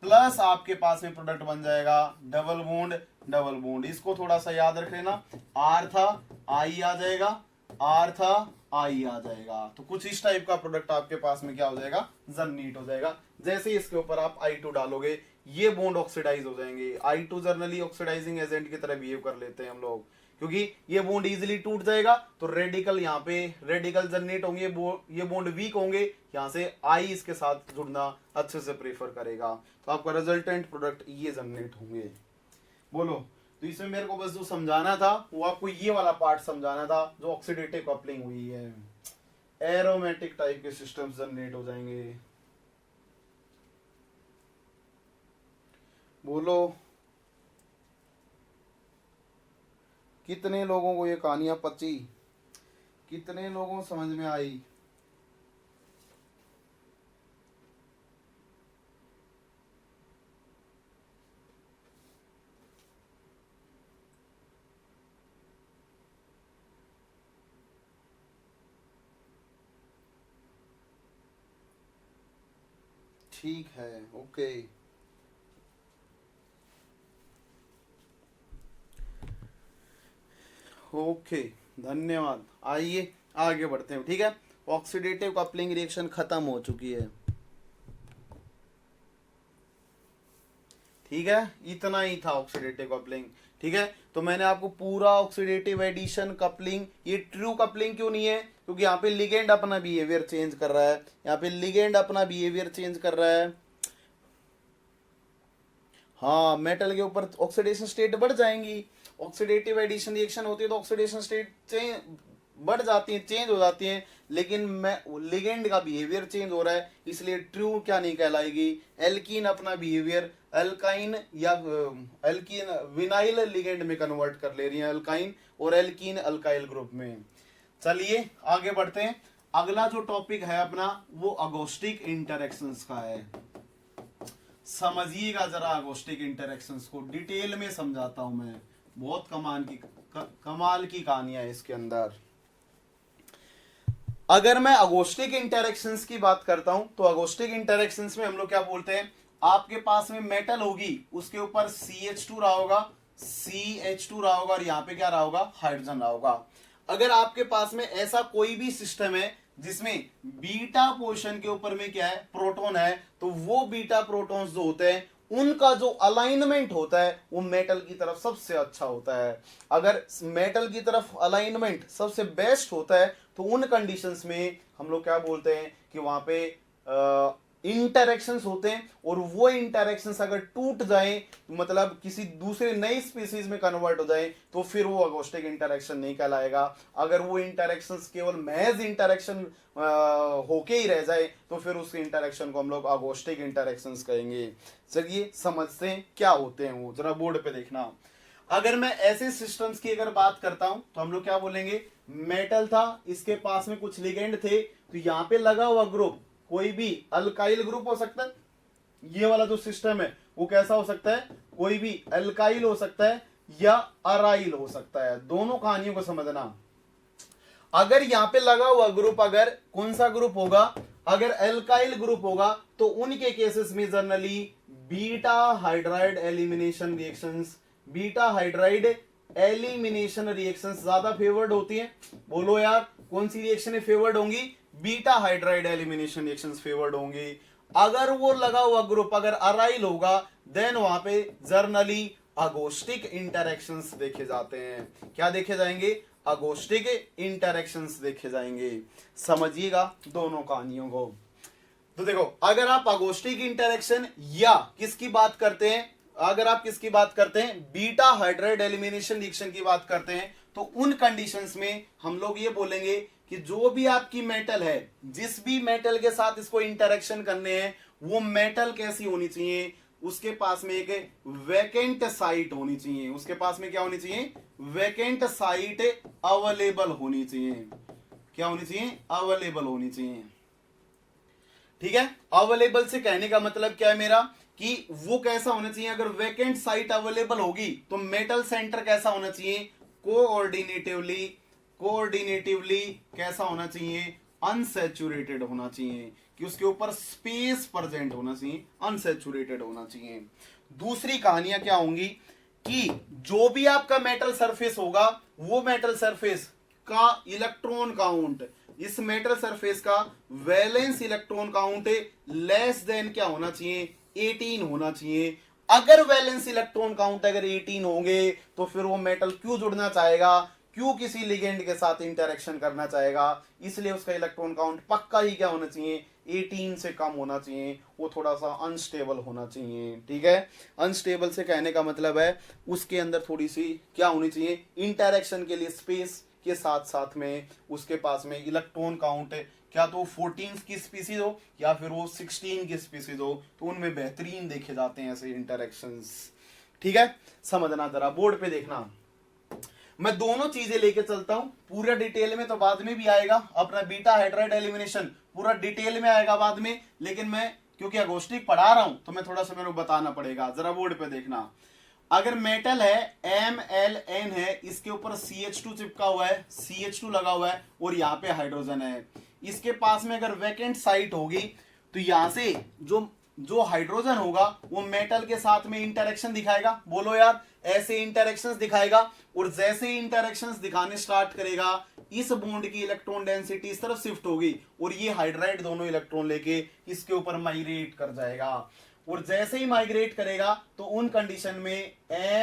प्लस आपके पास में प्रोडक्ट बन जाएगा डबल बॉन्ड। इसको थोड़ा सा याद रख लेना, R था I आ जाएगा, R था I आ जाएगा। तो कुछ इस टाइप का प्रोडक्ट आपके पास में क्या हो जाएगा, जनरेट हो जाएगा। जैसे इसके ऊपर आप I2 डालोगे ये बॉन्ड ऑक्सीडाइज हो जाएंगे। I2 जर्नली ऑक्सीडाइजिंग एजेंट की तरह बिहेव कर लेते हैं हम लोग, क्योंकि ये बॉन्ड इजीली टूट जाएगा, तो रेडिकल यहाँ पे रेडिकल जनरेट होंगे, ये बॉन्ड वीक होंगे, यहाँ से I इसके साथ जुड़ना अच्छे से प्रेफर करेगा, तो आपका रिजल्टेंट प्रोडक्ट ये जनरेट होंगे। बोलो, तो इसमें मेरे को बस जो समझाना था वो आपको ये वाला पार्ट समझाना था, जो ऑक्सीडेटिव कपलिंग हुई है, एरोमेटिक टाइप के सिस्टम्स जनरेट हो जाएंगे। बोलो, कितने लोगों को ये कहानियां पची, कितने लोगों को समझ में आई। ठीक है, ओके। ओके, धन्यवाद। आइए आगे बढ़ते हैं, ठीक है। ऑक्सीडेटिव कपलिंग रिएक्शन खत्म हो चुकी है, ठीक है, इतना ही था ऑक्सीडेटिव कपलिंग, ठीक है। तो मैंने आपको पूरा ऑक्सीडेटिव एडिशन कपलिंग, ये ट्रू कपलिंग क्यों नहीं है, क्योंकि यहाँ पे लिगेंड अपना बिहेवियर चेंज कर रहा है, यहाँ पे लिगेंड अपना बिहेवियर चेंज कर रहा है। हाँ, मेटल के ऊपर ऑक्सीडेशन स्टेट बढ़ जाएंगी, ऑक्सीडेटिव एडिशन रिएक्शन होती है तो ऑक्सीडेशन स्टेट बढ़ जाती है, चेंज हो जाती है, लेकिन लिगेंड का बिहेवियर चेंज हो रहा है, इसलिए ट्रू क्या नहीं कहलाएगी। एल्कीन अपना बिहेवियर अल्काइन या एल्कीन विनाइल लिगेंड में कन्वर्ट कर ले रही है, अल्काइन, और एल्कीन अल्काइल ग्रुप में। चलिए आगे बढ़ते हैं। अगला जो टॉपिक है अपना वो अगोस्टिक इंटरेक्शंस का है। समझिएगा जरा अगोस्टिक इंटरेक्शंस को, डिटेल में समझाता हूं मैं, बहुत कमाल की कहानियां है इसके अंदर। अगर मैं अगोस्टिक इंटरेक्शंस की बात करता हूं तो अगोस्टिक इंटरेक्शंस में हम लोग क्या बोलते हैं, आपके पास में मेटल होगी, उसके ऊपर CH2 रहा होगा, CH2 रहा होगा और यहां पे क्या रहा होगा, हाइड्रोजन रहा होगा। अगर आपके पास में ऐसा कोई भी सिस्टम है जिसमें बीटा पोर्शन के ऊपर में क्या है, प्रोटॉन है, तो वो बीटा प्रोटॉन्स जो होते हैं उनका जो अलाइनमेंट होता है वो मेटल की तरफ सबसे अच्छा होता है। अगर मेटल की तरफ अलाइनमेंट सबसे बेस्ट होता है तो उन कंडीशंस में हम लोग क्या बोलते हैं कि वहां पे इंटरेक्शंस होते हैं, और वो इंटरेक्शंस अगर टूट जाएं, मतलब किसी दूसरे नई स्पीसीज में कन्वर्ट हो जाए, तो फिर वो अगोस्टिक इंटरेक्शन नहीं कहलाएगा। अगर वो इंटरेक्शंस केवल महज इंटरेक्शन होके ही रह जाए तो फिर उस इंटरेक्शन को हम लोग अगोस्टिक इंटरेक्शंस कहेंगे। चलिए समझते हैं क्या होते हैं वो, जरा बोर्ड पे देखना। अगर मैं ऐसे सिस्टम्स की अगर बात करता हूं तो हम लोग क्या बोलेंगे, मेटल था, इसके पास में कुछ लिगेंड थे, तो यहां पे लगा हुआ ग्रुप कोई भी अल्काइल ग्रुप हो सकता है। ये वाला जो सिस्टम है वो कैसा हो सकता है, कोई भी अल्काइल हो सकता है या अराइल हो सकता है। दोनों कहानियों को समझना। अगर यहां पे लगा हुआ ग्रुप अगर कौन सा ग्रुप होगा, अगर अल्काइल ग्रुप होगा तो उनके केसेस में generally beta hydride elimination reactions, beta hydride elimination reactions ज्यादा फेवर्ड होती हैं। बोलो यार कौन सी रिएक्शन फेवर्ड होंगी, beta hydride elimination reactions favoured होंगी। अगर वो लगा हुआ ग्रुप अगर अराइल होगा देन वहां पे जर्नली अगोस्टिक इंटरेक्शंस देखे जाते हैं। क्या देखे जाएंगे, अगोस्टिक इंटरेक्शंस देखे जाएंगे। समझिएगा दोनों कहानियों को। तो देखो अगर आप अगोस्टिक इंटरेक्शन या किसकी बात करते हैं, अगर आप किसकी बात करते हैं, बीटा हाइड्राइड एलिमिनेशन रिएक्शन की बात करते हैं, तो उन कंडीशंस में हम लोग ये बोलेंगे कि जो भी आपकी मेटल है, जिस भी मेटल के साथ इसको इंटरेक्शन करने हैं, वो मेटल कैसी होनी चाहिए, उसके पास में एक वैकेंट साइट होनी चाहिए। उसके पास में क्या होनी चाहिए, वैकेंट साइट अवेलेबल होनी चाहिए। क्या होनी चाहिए, अवेलेबल होनी चाहिए। ठीक है, अवेलेबल से कहने का मतलब क्या है मेरा, कि वो कैसा होना चाहिए, अगर वैकेंट साइट अवेलेबल होगी तो मेटल सेंटर कैसा होना चाहिए, कोऑर्डिनेटिवली कैसा होना चाहिए, अनसैचुरेटेड होना चाहिए, कि उसके ऊपर स्पेस प्रेजेंट होना चाहिए, अनसैचुरेटेड होना चाहिए। दूसरी कहानियां क्या होंगी कि जो भी आपका मेटल सरफेस होगा वो मेटल सरफेस का इलेक्ट्रॉन काउंट, इस मेटल सरफेस का valence electron count less than क्या होना चाहिए, 18 होना चाहिए। अगर वैलेंस इलेक्ट्रॉन काउंट अगर 18 होंगे तो फिर वो मेटल क्यों जुड़ना चाहेगा, क्यों किसी लिगेंड के साथ इंटरेक्शन करना चाहेगा, इसलिए उसका इलेक्ट्रॉन काउंट पक्का ही क्या होना चाहिए, 18 से कम होना चाहिए। वो थोड़ा सा अनस्टेबल होना चाहिए। ठीक है, अनस्टेबल से कहने का मतलब है उसके अंदर थोड़ी सी क्या होनी चाहिए, इंटरेक्शन के लिए स्पेस के साथ साथ में उसके पास में इलेक्ट्रॉन काउंट क्या तो 14 की स्पीसीज हो या फिर वो 16 की स्पीसीज हो, तो उनमें बेहतरीन देखे जाते हैं ऐसे इंटरेक्शंस। ठीक है, समझना जरा, बोर्ड पे देखना। मैं दोनों चीजें लेके चलता हूं, पूरा डिटेल में तो बाद में भी आएगा, अपना बीटा हाइड्राइड एलिमिनेशन पूरा डिटेल में आएगा बाद में, लेकिन मैं क्योंकि अगोस्टिक पढ़ा रहा हूं तो मैं थोड़ा सा मेरे को बताना पड़ेगा। जरा बोर्ड पे देखना। अगर मेटल है MlN है, इसके ऊपर CH2 चिपका हुआ है, CH2 लगा हुआ है और यहाँ पे हाइड्रोजन है, इसके पास में अगर वैकेंट साइट होगी तो यहां से जो हाइड्रोजन होगा वो मेटल के साथ में इंटरेक्शन दिखाएगा। बोलो यार, ऐसे इंटरेक्शंस दिखाएगा, और जैसे ही इंटरेक्शंस दिखाने स्टार्ट करेगा इस बॉन्ड की इलेक्ट्रॉन डेंसिटी इस तरफ शिफ्ट होगी और ये हाइड्राइड दोनों इलेक्ट्रॉन लेके इसके ऊपर माइग्रेट कर जाएगा। और जैसे ही माइग्रेट करेगा तो उन कंडीशन में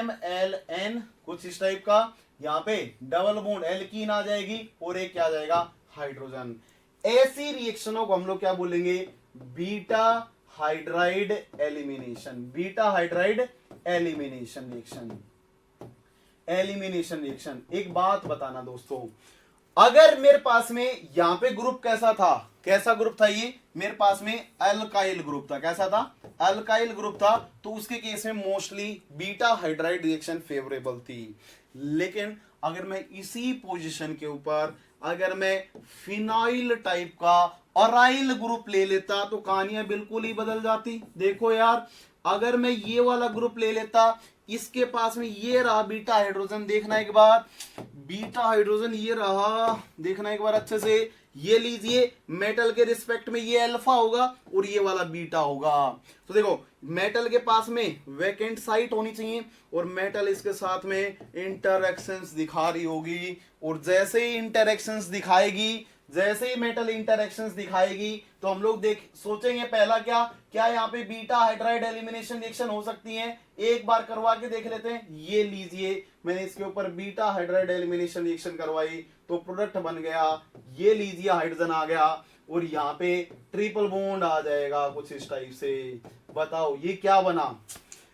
MlN कुछ इस टाइप का, यहाँ पे डबल बॉन्ड एल्कीन आ जाएगी और एक क्या आ जाएगा, हाइड्रोजन। ऐसी रिएक्शनों को हम लोग क्या बोलेंगे, beta hydride elimination, beta hydride elimination reaction, elimination reaction. एक बात बताना दोस्तों, अगर मेरे पास में यहां पे ग्रुप कैसा था, कैसा ग्रुप था ये, मेरे पास में अल्काइल ग्रुप था, कैसा था, अल्काइल ग्रुप था, तो उसके केस में mostly beta hydride reaction favourable थी। लेकिन अगर मैं इसी पोजीशन के ऊपर अगर मैं फिनाइल टाइप का अराइल ग्रुप ले लेता तो कहानियां बिल्कुल ही बदल जाती। देखो यार, अगर मैं ये वाला ग्रुप ले लेता, इसके पास में ये रहा बीटा हाइड्रोजन, देखना एक बार, बीटा हाइड्रोजन ये रहा, देखना एक बार अच्छे से, ये लीजिए मेटल के रिस्पेक्ट में ये अल्फा होगा और ये वाला बीटा होगा। तो देखो मेटल के पास में वैकेंट साइट होनी चाहिए और मेटल इसके साथ में इंटरैक्शंस दिखा रही होगी, और जैसे ही इंटरैक्शंस दिखाएगी, जैसे ही मेटल इंटरैक्शंस दिखाएगी तो हम लोग देख सोचेंगे पहला क्या, क्या यहाँ पे बीटा हाइड्राइड एलिमिनेशन रिएक्शन हो सकती है, एक बार करवा के देख लेते हैं। ये लीजिए मैंने इसके ऊपर बीटा हाइड्राइड एलिमिनेशन रिएक्शन करवाई तो प्रोडक्ट बन गया, ये लीजिए हाइड्रोजन आ गया और यहाँ पे ट्रिपल बॉन्ड आ जाएगा कुछ इस टाइप से। बताओ ये क्या बना,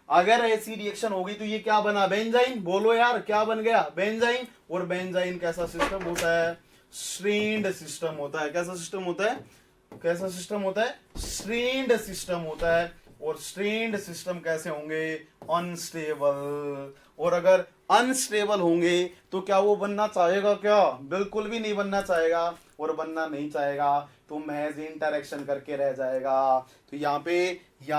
अगर ऐसी रिएक्शन होगी तो ये क्या बना, बेंजाइन। बोलो यार क्या बन गया, बेंजाइन। और बेंजाइन कैसा सिस्टम होता है, श्रेण्ड सिस्टम होता है। कैसा सिस्टम होता है, कैसा सिस्टम होता है, श्रेण्ड सिस्टम होता है। और श्रेण्ड सिस्टम कैसे होंगे, अनस्टेबल। और अगर अनस्टेबल होंगे तो क्या वो बनना चाहेगा, क्या बिल्कुल भी नहीं बनना चाहेगा, और बनना नहीं चाहेगा तो महज इंटरेक्शन करके रह जाएगा। तो यहाँ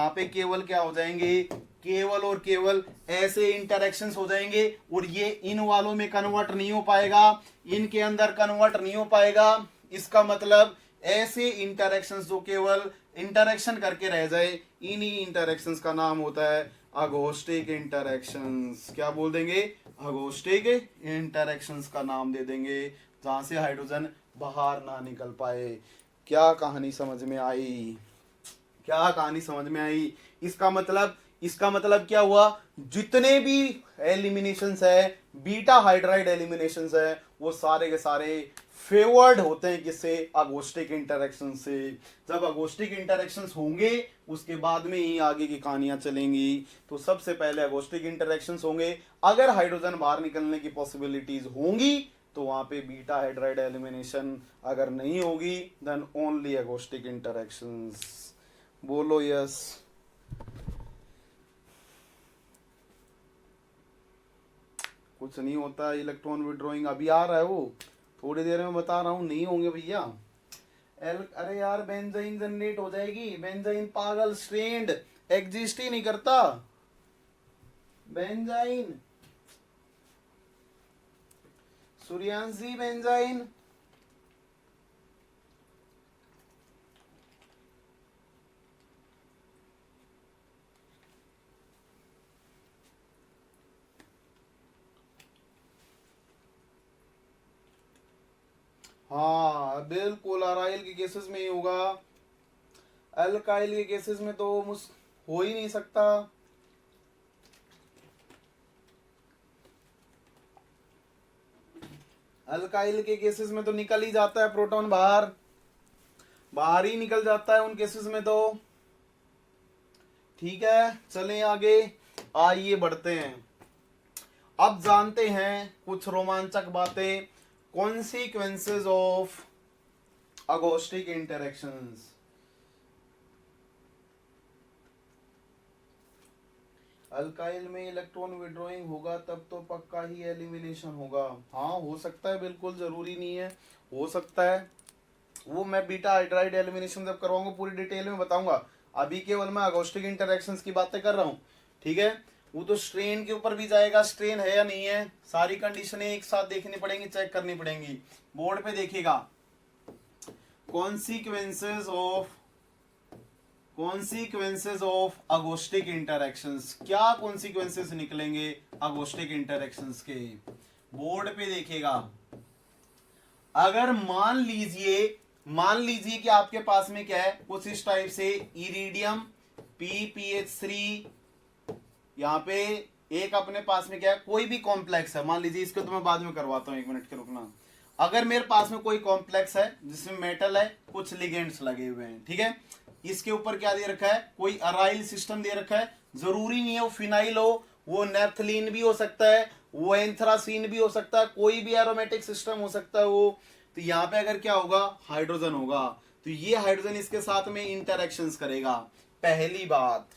पे केवल क्या हो जाएंगे, केवल और केवल ऐसे इंटरेक्शंस हो जाएंगे और ये इन वालों में कन्वर्ट नहीं हो पाएगा, इनके अंदर कन्वर्ट नहीं हो पाएगा। इसका मतलब ऐसे इंटरेक्शंस जो केवल इंटरेक्शन करके रह जाए, इन्हीं इंटरेक्शंस का नाम होता है अगोस्टिक इंटरेक्शंस। क्या बोल देंगे, अगोस्टिक इंटरेक्शंस का नाम दे देंगे, जहां से हाइड्रोजन बाहर ना निकल पाए। क्या कहानी समझ में आई, क्या कहानी समझ में आई। इसका मतलब क्या हुआ, जितने भी एलिमिनेशंस है, बीटा हाइड्राइड एलिमिनेशंस है, वो सारे के सारे फेवर्ड होते हैं किससे, अगोस्टिक इंटरेक्शन से। जब अगोस्टिक इंटरेक्शंस होंगे उसके बाद में ही आगे की कहानियां चलेंगी। तो सबसे पहले अगोस्टिक इंटरेक्शंस होंगे, अगर हाइड्रोजन बाहर निकलने की पॉसिबिलिटीज होंगी तो वहां पे बीटा हाइड्राइड एलिमिनेशन, अगर नहीं होगी देन ओनली अगोस्टिक इंटरेक्शंस। बोलो यस। कुछ नहीं होता, इलेक्ट्रॉन विड्रॉइंग अभी आ रहा है, वो थोड़ी देर में बता रहा हूं, नहीं होंगे भैया। अरे यार बेंजाइन जनरेट हो जाएगी, बेंजाइन पागल, स्ट्रेंड एग्जिस्ट ही नहीं करता बेंजाइन, सूर्यांशी बेंजाइन। हाँ बिल्कुल, अराइल के केसेस में ही होगा, अल्काइल के केसेस में तो हो ही नहीं सकता। अल्काइल के केसेस में तो निकल ही जाता है प्रोटॉन, बाहर ही निकल जाता है उन केसेस में तो। ठीक है चलें आगे, आइए बढ़ते हैं। अब जानते हैं कुछ रोमांचक बातें, कॉन्सिक्वेंसेस ऑफ अगोस्टिक इंटरेक्शंस। अल्काइल में इलेक्ट्रॉन विड्रॉइंग होगा तब तो पक्का ही एलिमिनेशन होगा। हाँ हो सकता है, बिल्कुल जरूरी नहीं है, हो सकता है। वो मैं बीटा हाइड्राइड एलिमिनेशन जब करवाऊंगा पूरी डिटेल में बताऊंगा, अभी केवल मैं अगोस्टिक इंटरेक्शंस की बातें कर रहा हूँ। ठीक है, वो तो स्ट्रेन के ऊपर भी जाएगा, स्ट्रेन है या नहीं है, सारी कंडीशनें एक साथ देखनी पड़ेंगी, चेक करनी पड़ेंगी। बोर्ड पे देखिएगा, कॉन्सिक्वेंसेस ऑफ अगोस्टिक इंटरेक्शंस। क्या कॉन्सिक्वेंसेस निकलेंगे अगोस्टिक इंटरेक्शंस के, बोर्ड पे देखिएगा। अगर मान लीजिए कि आपके पास में क्या है, कुछ इस टाइप से इरिडियम PPH3, यहाँ पे एक अपने पास में क्या है, कोई भी कॉम्प्लेक्स है, मान लीजिए, इसको तो मैं बाद में करवाता हूं, 1 मिनट के रुकना। अगर मेरे पास में कोई कॉम्प्लेक्स है जिसमें मेटल है, कुछ लिगेंड्स लगे हुए हैं, ठीक है, इसके ऊपर क्या दे रखा है, कोई अराइल सिस्टम दे रखा है। जरूरी नहीं है वो फिनाइल हो, वो नेफ्थलीन भी हो सकता है, वो एंथ्रासीन भी हो सकता है, कोई भी एरोमेटिक सिस्टम हो सकता है वो। तो यहाँ पे अगर क्या होगा, हाइड्रोजन होगा, तो ये हाइड्रोजन इसके साथ में इंटरेक्शंस करेगा। पहली बात,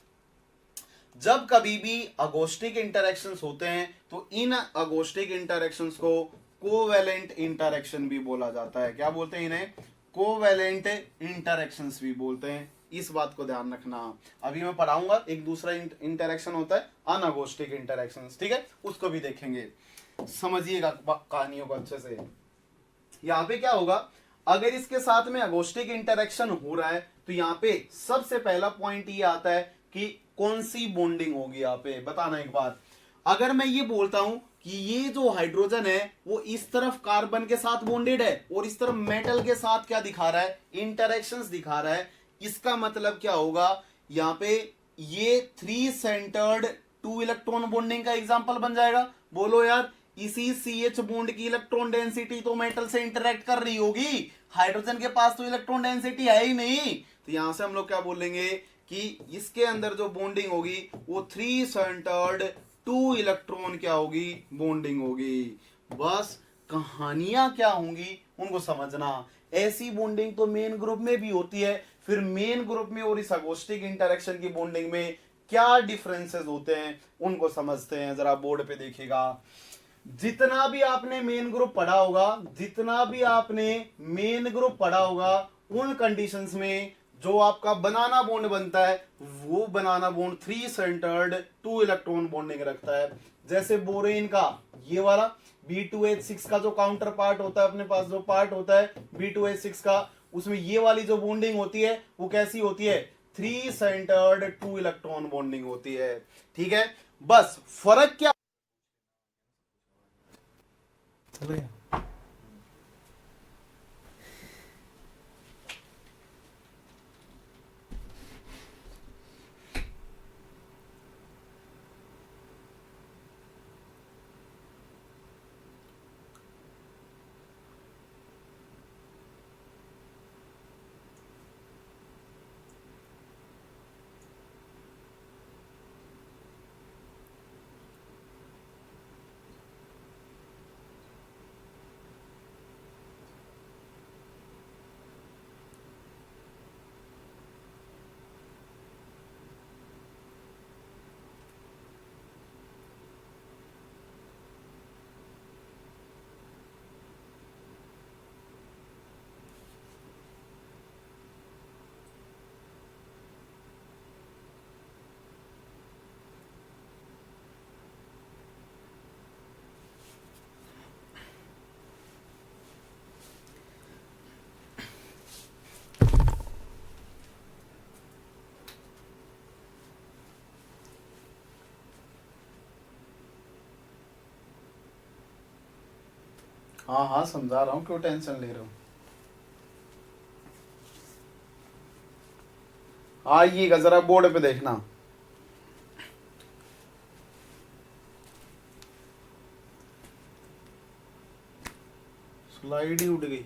जब कभी भी अगोस्टिक इंटरेक्शंस होते हैं तो इन अगोस्टिक इंटरेक्शंस को कोवेलेंट इंटरेक्शन भी बोला जाता है। क्या बोलते हैं इन्हें, कोवेलेंट इंटरेक्शंस भी बोलते हैं। इस बात को ध्यान रखना। अभी मैं पढ़ाऊंगा, एक दूसरा इंटरेक्शन होता है अनागोस्टिक इंटरेक्शन, ठीक है, उसको भी देखेंगे। समझिएगा कहानियों को अच्छे से। यहाँ पे क्या होगा, अगर इसके साथ में अगोस्टिक इंटरेक्शन हो रहा है तो यहाँ पे सबसे पहला पॉइंट ये आता है कि कौन सी बॉन्डिंग होगी। यहाँ पे बताना एक बार, अगर मैं ये बोलता हूं कि ये जो हाइड्रोजन है वो इस तरफ कार्बन के साथ बॉन्डेड है और इस तरफ मेटल के साथ क्या दिखा रहा है, इंटरेक्शंस दिखा रहा है, इसका मतलब क्या होगा, यहाँ पे ये 3 सेंटर्ड 2 इलेक्ट्रॉन बॉन्डिंग का एग्जांपल बन जाएगा। बोलो यार, इसी CH बॉन्ड की इलेक्ट्रॉन डेंसिटी तो मेटल से इंटरेक्ट कर रही होगी, हाइड्रोजन के पास तो इलेक्ट्रॉन डेंसिटी है ही नहीं। तो यहां से हम लोग क्या बोलेंगे कि इसके अंदर जो बॉन्डिंग होगी वो 3 सेंटर्ड 2 इलेक्ट्रॉन क्या होगी, बॉन्डिंग होगी। बस कहानियां क्या होंगी उनको समझना। ऐसी बॉन्डिंग तो मेन ग्रुप में भी होती है, फिर मेन ग्रुप में और इस अगोस्टिक इंटरेक्शन की बॉन्डिंग में क्या डिफरेंसेस होते हैं उनको समझते हैं। जरा बोर्ड पे देखिएगा, जितना भी आपने मेन ग्रुप पढ़ा होगा, जितना भी आपने मेन ग्रुप पढ़ा होगा, उन कंडीशंस में जो आपका बनाना बॉन्ड बनता है वो बनाना बॉन्ड 3 सेंटर्ड 2 इलेक्ट्रॉन बॉन्डिंग रखता है। जैसे बोरेन का ये वाला B2H6 का जो काउंटर पार्ट होता है, अपने पास जो पार्ट होता है B2H6 का, उसमें ये वाली जो बॉन्डिंग होती है वो कैसी होती है, 3 सेंटर्ड 2 इलेक्ट्रॉन बॉन्डिंग होती है। ठीक है, बस फर्क क्या हाँ हाँ समझा रहा हूँ, क्यों टेंशन ले रहे हो। आइएगा जरा बोर्ड पे देखना, स्लाइड ही उड़ गई।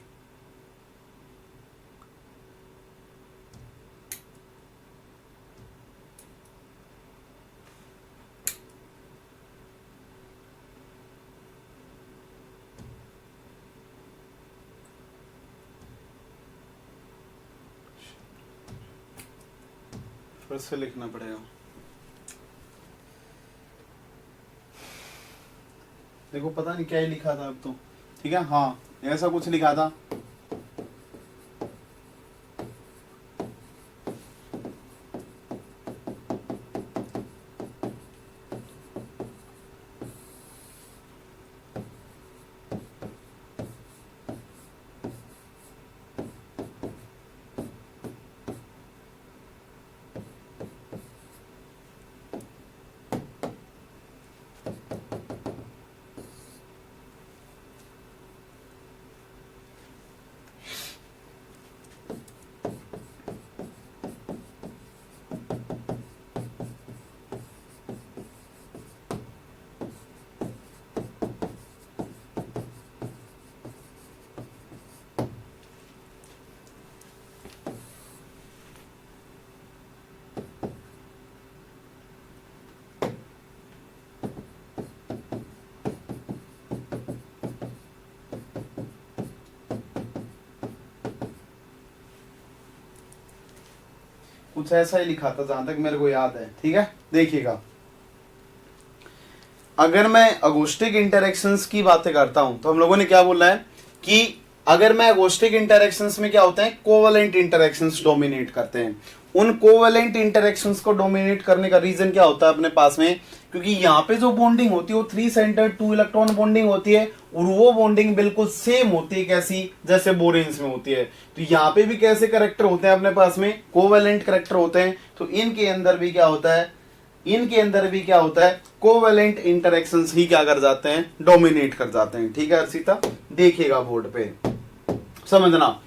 फिर से लिखना पड़ेगा। देखो पता नहीं क्या ही लिखा था अब तो, ठीक है, हाँ ऐसा कुछ लिखा था। कुछ ऐसा ही लिखा था जहां तक मेरे को याद है, ठीक है। देखिएगा, अगर मैं अगोस्टिक इंटरेक्शंस की बातें करता हूं तो हम लोगों ने क्या बोला है कि अगर मैं अगोस्टिक इंटरेक्शंस में क्या होते हैं, कोवेलेंट इंटरेक्शंस डोमिनेट करते हैं। उन कोवेलेंट इंटरेक्शंस को डोमिनेट करने का रीजन क्या होता है अपने पास में, क्योंकि यहाँ पे जो बॉन्डिंग होती है वो 3 सेंटर्ड 2 इलेक्ट्रॉन बॉन्डिंग होती है, और वो बॉन्डिंग बिल्कुल सेम होती है कैसी, जैसे बोरेन्स में होती है। तो यहाँ पे भी कैसे कैरेक्टर होते हैं अपने पास में, कोवेलेंट कैरेक्टर होते हैं। तो इनके अंदर भी क्या होता है, इनके अंदर भी क्या होता है, कोवेलेंट इंटरेक्शंस ही क्या कर जाते हैं, डोमिनेट कर जाते हैं। ठीक है अर्षिता, देखिएगा बोर्ड पे समझना।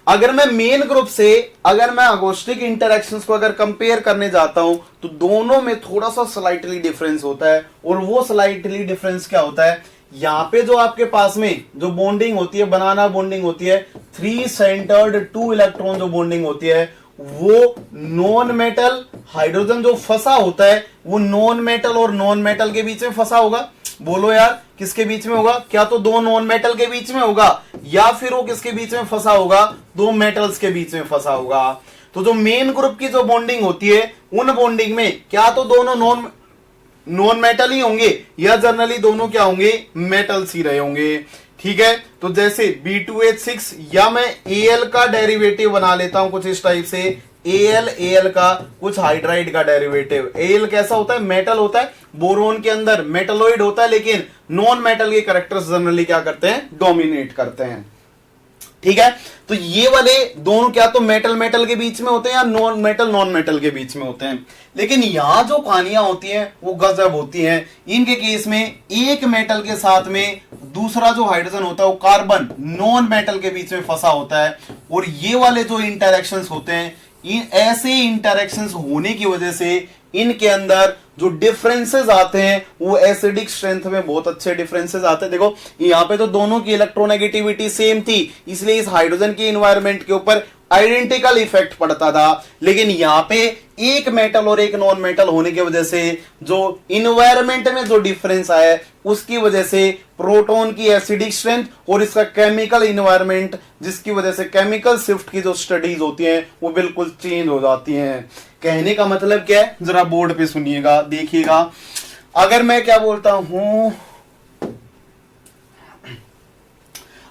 अगर मैं मेन ग्रुप से अगर मैं अगोस्टिक इंटरेक्शंस को अगर कंपेयर करने जाता हूं तो दोनों में थोड़ा सा स्लाइटली डिफरेंस होता है, और वो स्लाइटली डिफरेंस क्या होता है, यहाँ पे जो आपके पास में जो बॉन्डिंग होती है, बनाना बॉन्डिंग होती है, 3 सेंटर्ड 2 इलेक्ट्रॉन जो बॉन्डिंग होती है, वो नॉन मेटल हाइड्रोजन जो फंसा होता है वो नॉन मेटल और नॉन मेटल के बीच में फंसा होगा। बोलो यार, किसके बीच में होगा, क्या तो 2 नॉन मेटल के बीच में होगा, या फिर वो किसके बीच में फंसा होगा, 2 मेटल्स के बीच में फंसा होगा। तो जो मेन ग्रुप की जो बॉन्डिंग होती है, उन बॉन्डिंग में क्या तो दोनों नॉन मेटल ही होंगे, या जनरली दोनों क्या होंगे, मेटल्स ही रहे होंगे। ठीक है, तो जैसे B2H6, या मैं Al का डेरिवेटिव बना लेता हूं कुछ इस टाइप से, Al का कुछ हाइड्राइड का डेरिवेटिव। Al कैसा होता है, मेटल होता है, बोरोन के अंदर मेटलोइड होता है, लेकिन नॉन मेटल के कैरेक्टर्स जनरली क्या करते हैं, डोमिनेट करते हैं। ठीक है, तो ये वाले दोनों क्या तो मेटल मेटल के बीच में होते हैं, या नॉन मेटल के बीच में होते हैं। लेकिन यहां जो कहानियां होती हैं वो गजब होती हैं। इनके केस में एक मेटल के साथ में दूसरा जो हाइड्रोजन होता है वो कार्बन नॉन मेटल के बीच में फंसा होता है, और ये वाले जो इंटरेक्शंस होते हैं, इन ऐसे इंटरेक्शंस होने की वजह से इनके अंदर जो डिफरेंसेस आते हैं वो एसिडिक स्ट्रेंथ में बहुत अच्छे डिफरेंसेस आते हैं। देखो यहाँ पे तो दोनों की इलेक्ट्रोनेगेटिविटी सेम थी, इसलिए इस हाइड्रोजन की इन्वायरमेंट के ऊपर आइडेंटिकल इफेक्ट पड़ता था। लेकिन यहाँ पे एक मेटल और एक नॉन मेटल होने की वजह से जो इन्वायरमेंट में जो डिफरेंस आया है उसकी वजह से प्रोटॉन की एसिडिक स्ट्रेंथ और इसका केमिकल इन्वायरमेंट, जिसकी वजह से केमिकल शिफ्ट की जो स्टडीज होती हैं वो बिल्कुल चेंज हो जाती हैं। कहने का मतलब क्या है, जरा बोर्ड पे सुनिएगा, देखिएगा। अगर मैं क्या बोलता हूं,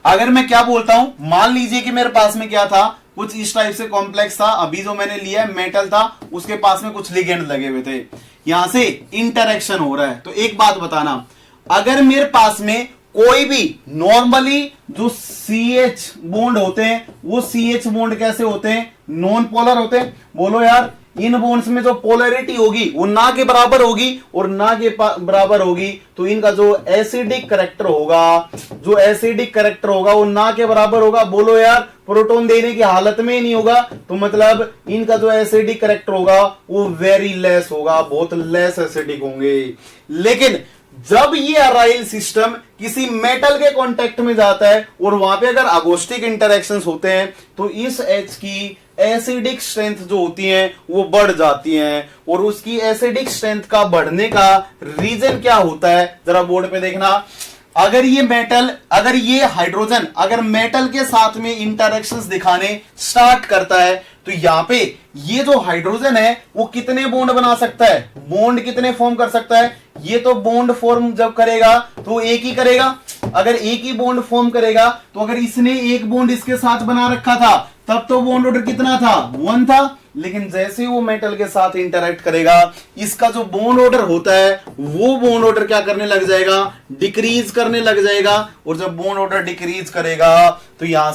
अगर मैं क्या बोलता हूं, मान लीजिए कि मेरे पास में क्या था, कुछ इस टाइप से कॉम्प्लेक्स था, अभी जो मैंने लिया है मेटल था, उसके पास में कुछ लिगेंड लगे हुए थे, यहां से इंटरेक्शन हो रहा है। तो एक बात बताना, अगर मेरे पास में कोई भी नॉर्मली जो CH बॉन्ड होते हैं, वो CH बॉन्ड कैसे होते हैं, नॉन पोलर होते हैं। बोलो यार, इन बॉन्ड्स में जो पोलैरिटी होगी वो ना के बराबर होगी और ना के बराबर होगी, तो इनका जो एसिडिक कैरेक्टर होगा, जो एसिडिक कैरेक्टर होगा वो ना के बराबर होगा। बोलो यार, प्रोटॉन देने की हालत में ही नहीं होगा, तो मतलब इनका जो एसिडिक कैरेक्टर होगा वो वेरी लेस होगा, बहुत लेस एसिडिक होंगे। लेकिन जब ये अराइल सिस्टम किसी मेटल के कांटेक्ट में जाता है और वहां पे अगर अगोस्टिक इंटरेक्शंस होते हैं, तो इस H की एसिडिक स्ट्रेंथ जो होती है वो बढ़ जाती है। और उसकी एसिडिक स्ट्रेंथ का बढ़ने का रीजन क्या होता है, जरा बोर्ड पे देखना। अगर ये मेटल, अगर ये हाइड्रोजन अगर मेटल के साथ में इंटरेक्शंस दिखाने स्टार्ट करता है, तो यहां पे ये जो हाइड्रोजन है वो कितने बॉन्ड बना सकता है, बॉन्ड कितने फॉर्म कर सकता है। ये तो बॉन्ड फॉर्म जब करेगा तो एक ही करेगा, अगर एक ही बॉन्ड फॉर्म करेगा, तो अगर इसने एक बॉन्ड इसके साथ बना रखा था तब तो बॉन्ड ऑर्डर कितना था, 1 था। लेकिन जैसे वो मेटल के साथ इंटरेक्ट करेगा, इसका जो बॉन्ड ऑर्डर होता है वो बॉन्ड ऑर्डर क्या करने लग जाएगा, डिक्रीज करने लग जाएगा। और जब बॉन्ड ऑर्डर डिक्रीज करेगा तो यहां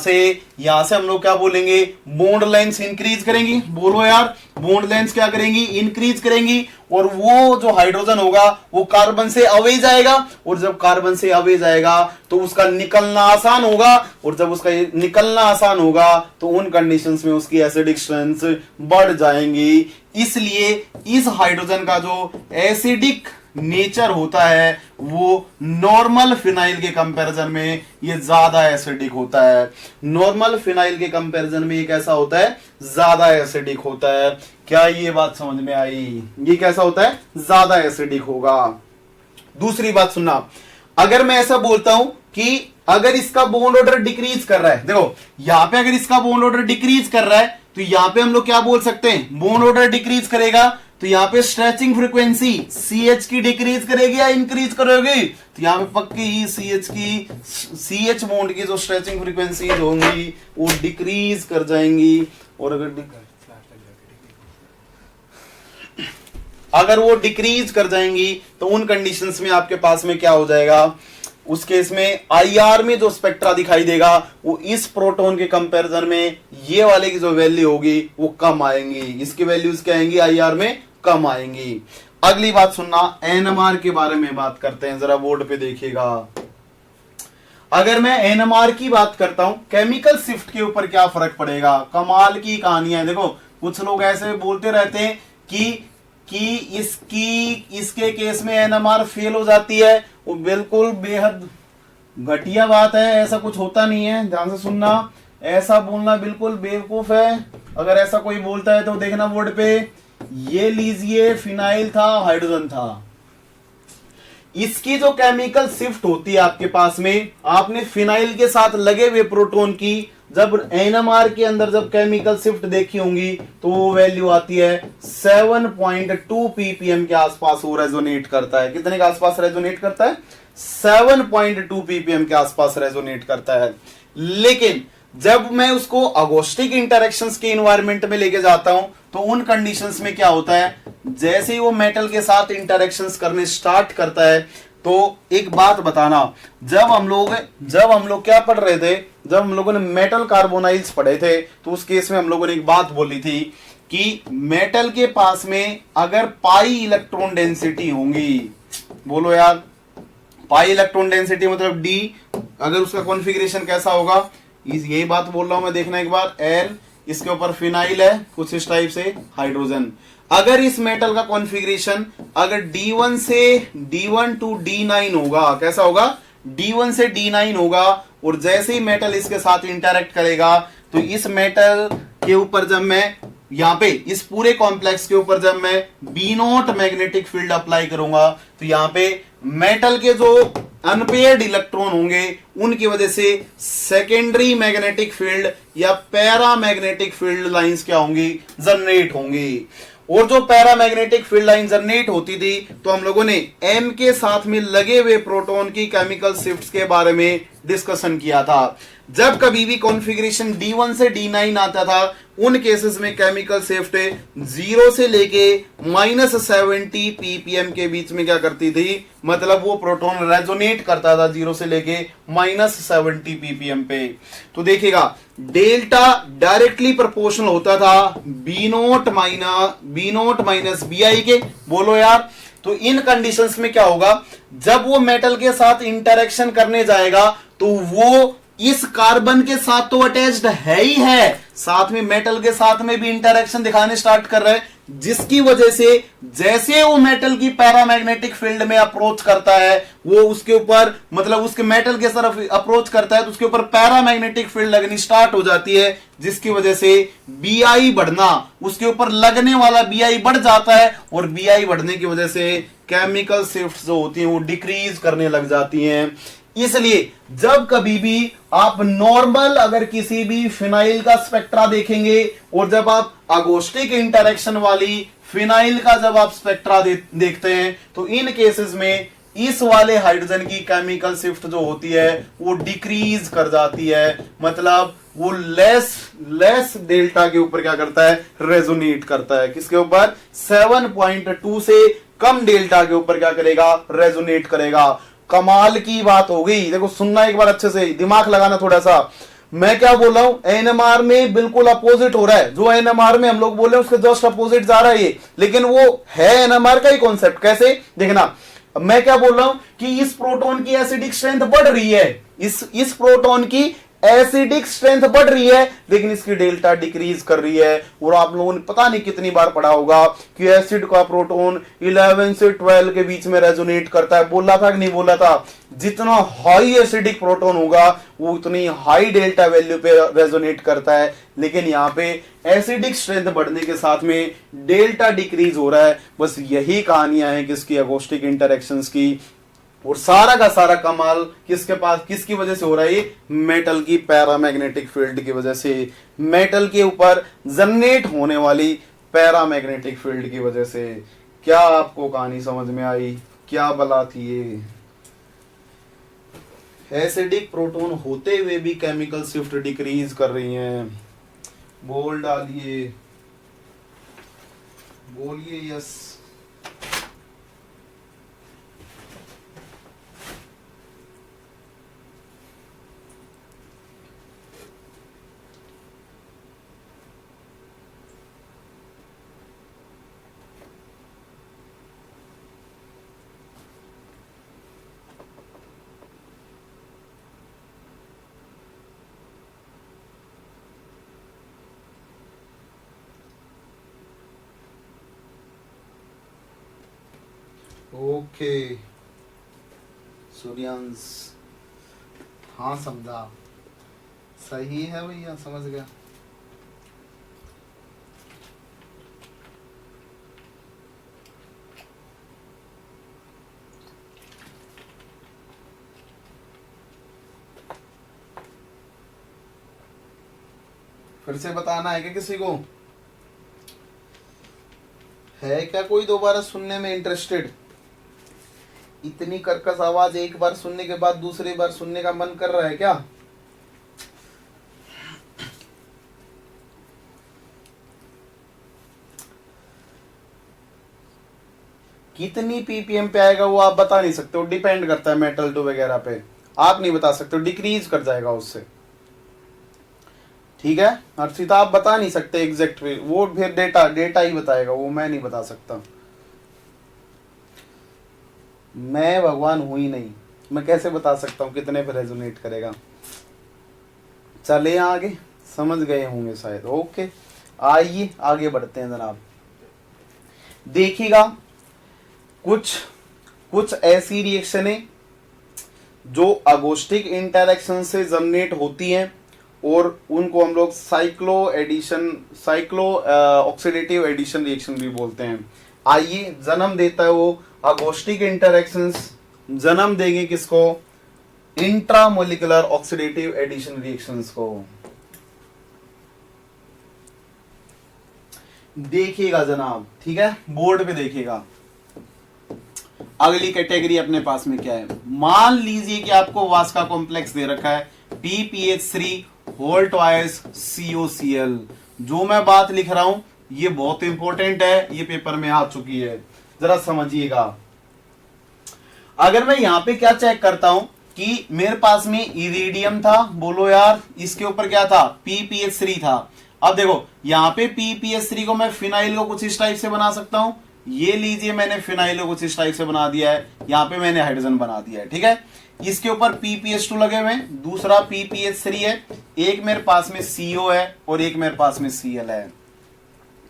से हम लोग क्या बोलेंगे, बॉन्ड लेंथ इंक्रीज करेंगी। बोलो यार, बॉन्ड लेंथ क्या करेंगी, इंक्रीज करेंगी। और वो जो हाइड्रोजन होगा वो कार्बन से अवे जाएगा, और जब कार्बन से अवे जाएगा तो उसका निकलना आसान होगा, और जब उसका निकलना आसान होगा तो उन कंडीशंस में उसकी एसिडिक स्ट्रेंथ बढ़ जाएंगी। इसलिए इस हाइड्रोजन का जो एसिडिक नेचर होता है वो नॉर्मल फिनाइल के कंपैरिजन में ये ज्यादा एसिडिक होता है। नॉर्मल फिनाइल के कंपैरिजन में ये कैसा होता है, ज्यादा एसिडिक होता है। क्या ये बात समझ में आई, ये कैसा होता है, ज्यादा एसिडिक होगा। दूसरी बात सुनना, अगर मैं ऐसा बोलता हूं कि अगर इसका बॉन्ड ऑर्डर डिक्रीज कर रहा है, देखो यहां पे अगर इसका बॉन्ड ऑर्डर डिक्रीज कर रहा है तो यहां पे हम लोग क्या बोल सकते हैं, बॉन्ड ऑर्डर डिक्रीज करेगा तो यहाँ पे स्ट्रेचिंग फ्रीक्वेंसी CH की डिक्रीज करेगी या इंक्रीज करेगी? तो यहाँ पे पक्की ही CH बॉन्ड की जो स्ट्रेचिंग फ्रीक्वेंसी होंगी वो डिक्रीज कर जाएंगी। और अगर वो डिक्रीज कर जाएंगी तो उन कंडीशंस में आपके पास में क्या हो जाएगा, उस केस में IR में जो स्पेक्ट्रा दिखाई देगा वो इस प्रोटॉन के कंपैरिजन में ये वाले की जो वैल्यू होगी वो कम आएंगी, इसकी वैल्यूज क्या आएंगी, IR में कम आएंगी। अगली बात सुनना, NMR के बारे में बात करते हैं, जरा बोर्ड पे देखिएगा। अगर मैं NMR की बात करता हूं, केमिकल शिफ्ट के ऊपर क्या फर्क पड़ेगा, कमाल की कहानियां है। देखो कुछ लोग ऐसे बोलते रहते हैं कि इसके केस में NMR फेल हो जाती है, वो बिल्कुल बेहद घटिया बात है, ऐसा कुछ होता नहीं है, ध्यान से सुनना। ऐसा बोलना बिल्कुल बेवकूफ है। अगर ऐसा कोई बोलता है तो देखना बोर्ड पे, ये लीजिए फिनाइल था, हाइड्रोजन था। इसकी जो केमिकल शिफ्ट होती है आपके पास में, आपने फिनाइल के साथ लगे हुए प्रोटॉन की जब NMR के अंदर जब केमिकल शिफ्ट देखी होंगी तो वो वैल्यू आती है 7.2 ppm के आसपास वो रेजोनेट करता है। कितने के आसपास रेजोनेट करता है? 7.2 ppm के आसपास रेजोनेट करता है। लेकिन जब मैं उसको अगोस्टिक इंटरेक्शंस के इन्वायरमेंट में लेके जाता हूं तो उन कंडीशंस में क्या होता है, जैसे ही वो मेटल के साथ इंटरेक्शंस करने स्टार्ट करता है, तो एक बात बताना, जब हम लोग क्या पढ़ रहे थे, जब हम लोगों ने मेटल कार्बोनाइल्स पढ़े थे तो उस केस में हम लोगों ने एक बात बोली थी कि मेटल के पास में अगर पाई इलेक्ट्रॉन डेंसिटी होंगी, बोलो यार, पाई इलेक्ट्रॉन डेंसिटी मतलब D, अगर उसका कॉन्फ़िगरेशन कैसा होगा, यही बात बोल रहा हूं मैं, देखना एक बार, L, इसके ऊपर फिनाइल है कुछ इस टाइप से, हाइड्रोजन। अगर इस मेटल का कॉन्फ़िगरेशन अगर D1 से D1 टू D9 होगा, कैसा होगा, D1 से D9 होगा, और जैसे ही मेटल इसके साथ इंटरेक्ट करेगा तो इस मेटल के ऊपर जब मैं यहाँ पे इस पूरे कॉम्प्लेक्स के ऊपर जब मैं B0 मैग्नेटिक फील्ड अप्लाई करूंगा तो यहाँ पे मेटल के जो अनपेयर्ड इलेक्ट्रॉन होंगे उनकी वजह से सेकेंडरी मैग्नेटिक फील्ड या पैरा मैग्नेटिक फील्ड लाइंस क्या होंगी, जनरेट होंगी। और जो पैरामैग्नेटिक फील्ड लाइन जनरेट होती थी तो हम लोगों ने M के साथ में लगे हुए प्रोटॉन की केमिकल शिफ्ट्स के बारे में डिस्कशन किया था। जब कभी भी कॉन्फ़िगरेशन D1 से D9 आता था उन केसेस में केमिकल शिफ्ट 0 से लेके -70 ppm के बीच में क्या करती थी, मतलब वो प्रोटॉन रेजोनेट करता था 0 से लेके -70 ppm पे। तो देखिएगा डेल्टा डायरेक्टली प्रोपोर्शनल होता था B0 माइनस BI के, बोलो यार। तो इन कंडीशंस में क्या होगा, जब वो मेटल के साथ इंटरेक्शन करने जाएगा तो वो इस कार्बन के साथ तो अटैच्ड है ही है, साथ में मेटल के साथ में भी इंटरेक्शन दिखाने स्टार्ट कर रहे हैं, जिसकी वजह से जैसे वो मेटल की पैरामैग्नेटिक फील्ड में अप्रोच करता है, वो उसके ऊपर मतलब उसके मेटल के तरफ अप्रोच करता है तो उसके ऊपर पैरामैग्नेटिक फील्ड लगनी स्टार्ट हो जाती है, जिसकी वजह से BI बढ़ना, उसके ऊपर लगने वाला BI बढ़ जाता है, और BI बढ़ने की वजह से केमिकल शिफ्ट्स जो होती हैं वो डिक्रीज करने लग जाती हैं। इसलिए जब कभी भी आप नॉर्मल अगर किसी भी फिनाइल का स्पेक्ट्रा देखेंगे और जब आप अगोस्टिक इंटरेक्शन वाली फिनाइल का जब आप स्पेक्ट्रा देखते हैं तो इन केसेस में इस वाले हाइड्रोजन की केमिकल शिफ्ट जो होती है वो डिक्रीज कर जाती है, मतलब वो लेस डेल्टा के ऊपर क्या करता है, रेजोनेट करता है। किसके ऊपर? 7.2 से कम डेल्टा के ऊपर क्या करेगा, रेजोनेट करेगा। कमाल की बात हो गई। देखो सुनना एक बार अच्छे से, दिमाग लगाना थोड़ा सा। मैं क्या बोल रहा हूं, NMR में बिल्कुल अपोजिट हो रहा है, जो NMR में हम लोग बोले उसके जस्ट अपोजिट जा रहा है ये, लेकिन वो है NMR का ही कॉन्सेप्ट। कैसे देखना, मैं क्या बोल रहा हूं कि इस प्रोटॉन की एसिडिक स्ट्रेंथ बढ़ रही है, इस प्रोटॉन की एसिडिक स्ट्रेंथ बढ़ रही है, लेकिन इसकी डेल्टा डिक्रीज कर रही है। और आप लोगों ने पता नहीं कितनी बार पढ़ा होगा कि एसिड का प्रोटॉन 11 से 12 के बीच में रेजोनेट करता है, बोला था कि नहीं बोला था? जितना हाई एसिडिक प्रोटॉन होगा वो उतनी हाई डेल्टा वैल्यू पे रेजोनेट करता है, लेकिन यहाँ पे एसिडिक स्ट्रेंथ बढ़ने के साथ में डेल्टा डिक्रीज हो रहा है। बस यही कहानियां हैं किसकी, अगोस्टिक इंटरेक्शंस की। और सारा का सारा कमाल किसके पास, किसकी वजह से हो रहा है, मेटल की पैरामैग्नेटिक फील्ड की वजह से। मेटल के ऊपर जनरेट होने वाली पैरामैग्नेटिक फील्ड की वजह से। क्या आपको कहानी समझ में आई? क्या बला थी ये? एसिडिक प्रोटॉन होते हुए भी केमिकल शिफ्ट डिक्रीज कर रही हैं। बोल डालिए, बोलिए यस। ओके सूर्यांश, हाँ समझा, सही है भैया, समझ गया। फिर से बताना है क्या किसी को? है क्या कोई दोबारा सुनने में इंटरेस्टेड? इतनी कर्कश आवाज एक बार सुनने के बाद दूसरी बार सुनने का मन कर रहा है क्या? कितनी पीपीएम पे आएगा वो आप बता नहीं सकते हो, डिपेंड करता है मेटल टू वगैरह पे, आप नहीं बता सकते हो, डिक्रीज कर जाएगा उससे। ठीक है हर्षिता, आप बता नहीं सकते एग्जैक्ट, वो फिर डेटा ही बताएगा, वो मैं नहीं बता सकता। मैं भगवान हूं ही नहीं, मैं कैसे बता सकता हूं कितने पे रेजोनेट करेगा। चले आगे, समझ गए होंगे शायद। ओके आइए आगे बढ़ते हैं जनाब। देखिएगा कुछ ऐसी रिएक्शनें जो अगोस्टिक इंटरेक्शन से जनरेट होती हैं और उनको हम लोग साइक्लो ऑक्सीडेटिव एडिशन रिएक्शन भी बोलते हैं। आइए, जन्म देता है वो अगोस्टिक इंटरेक्शंस, जन्म देंगे किसको? इंट्रामोलिकुलर ऑक्सीडेटिव एडिशन रिएक्शंस को। देखिएगा जनाब, ठीक है, बोर्ड पे देखिएगा। अगली कैटेगरी अपने पास में क्या है? मान लीजिए कि आपको वास्का कॉम्प्लेक्स दे रखा है PPH3 होल ट्वाइस COCl। जो मैं बात लिख रहा हूं ये बहुत इंपॉर्टेंट है, ये पेपर में आ चुकी है, जरा समझिएगा। अगर मैं यहां पे क्या चेक करता हूं कि मेरे पास में इरिडियम था, बोलो यार, इसके ऊपर क्या था? PPH3 था। अब देखो यहां पे PPH3 को मैं फिनाइल को कुछ इस टाइप से बना सकता हूं, ये लीजिए मैंने फिनाइल को कुछ इस टाइप से बना दिया है, यहां पे मैंने हाइड्रोजन बना दिया है। ठीक है, इसके ऊपर PPH2 लगे हुए हैं, दूसरा PPH3 है, एक मेरे पास में CO है और एक मेरे पास में Cl है।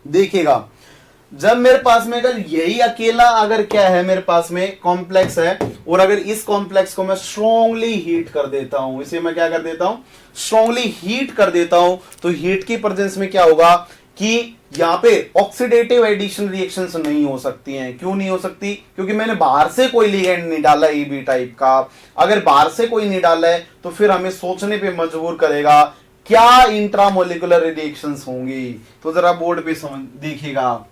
देखिएगा जब मेरे पास में अगर यही अकेला अगर क्या है मेरे पास में कॉम्प्लेक्स है, और अगर इस कॉम्प्लेक्स को मैं स्ट्रॉन्गली हीट कर देता हूं, इसे मैं क्या कर देता हूं? स्ट्रॉन्गली हीट कर देता हूं, तो हीट की प्रेजेंस में क्या होगा कि यहां पे ऑक्सीडेटिव एडिशन रिएक्शंस नहीं हो सकती हैं। क्यों नहीं हो सकती? क्योंकि मैंने बाहर से कोई लिगेंड नहीं डाला EB टाइप का। अगर बाहर से कोई नहीं डाला है तो फिर हमें सोचने पे मजबूर करेगा क्या इंट्रामोलिकुलर रिएक्शंस होंगी। तो जरा बोर्ड पे समझ देखिएगा।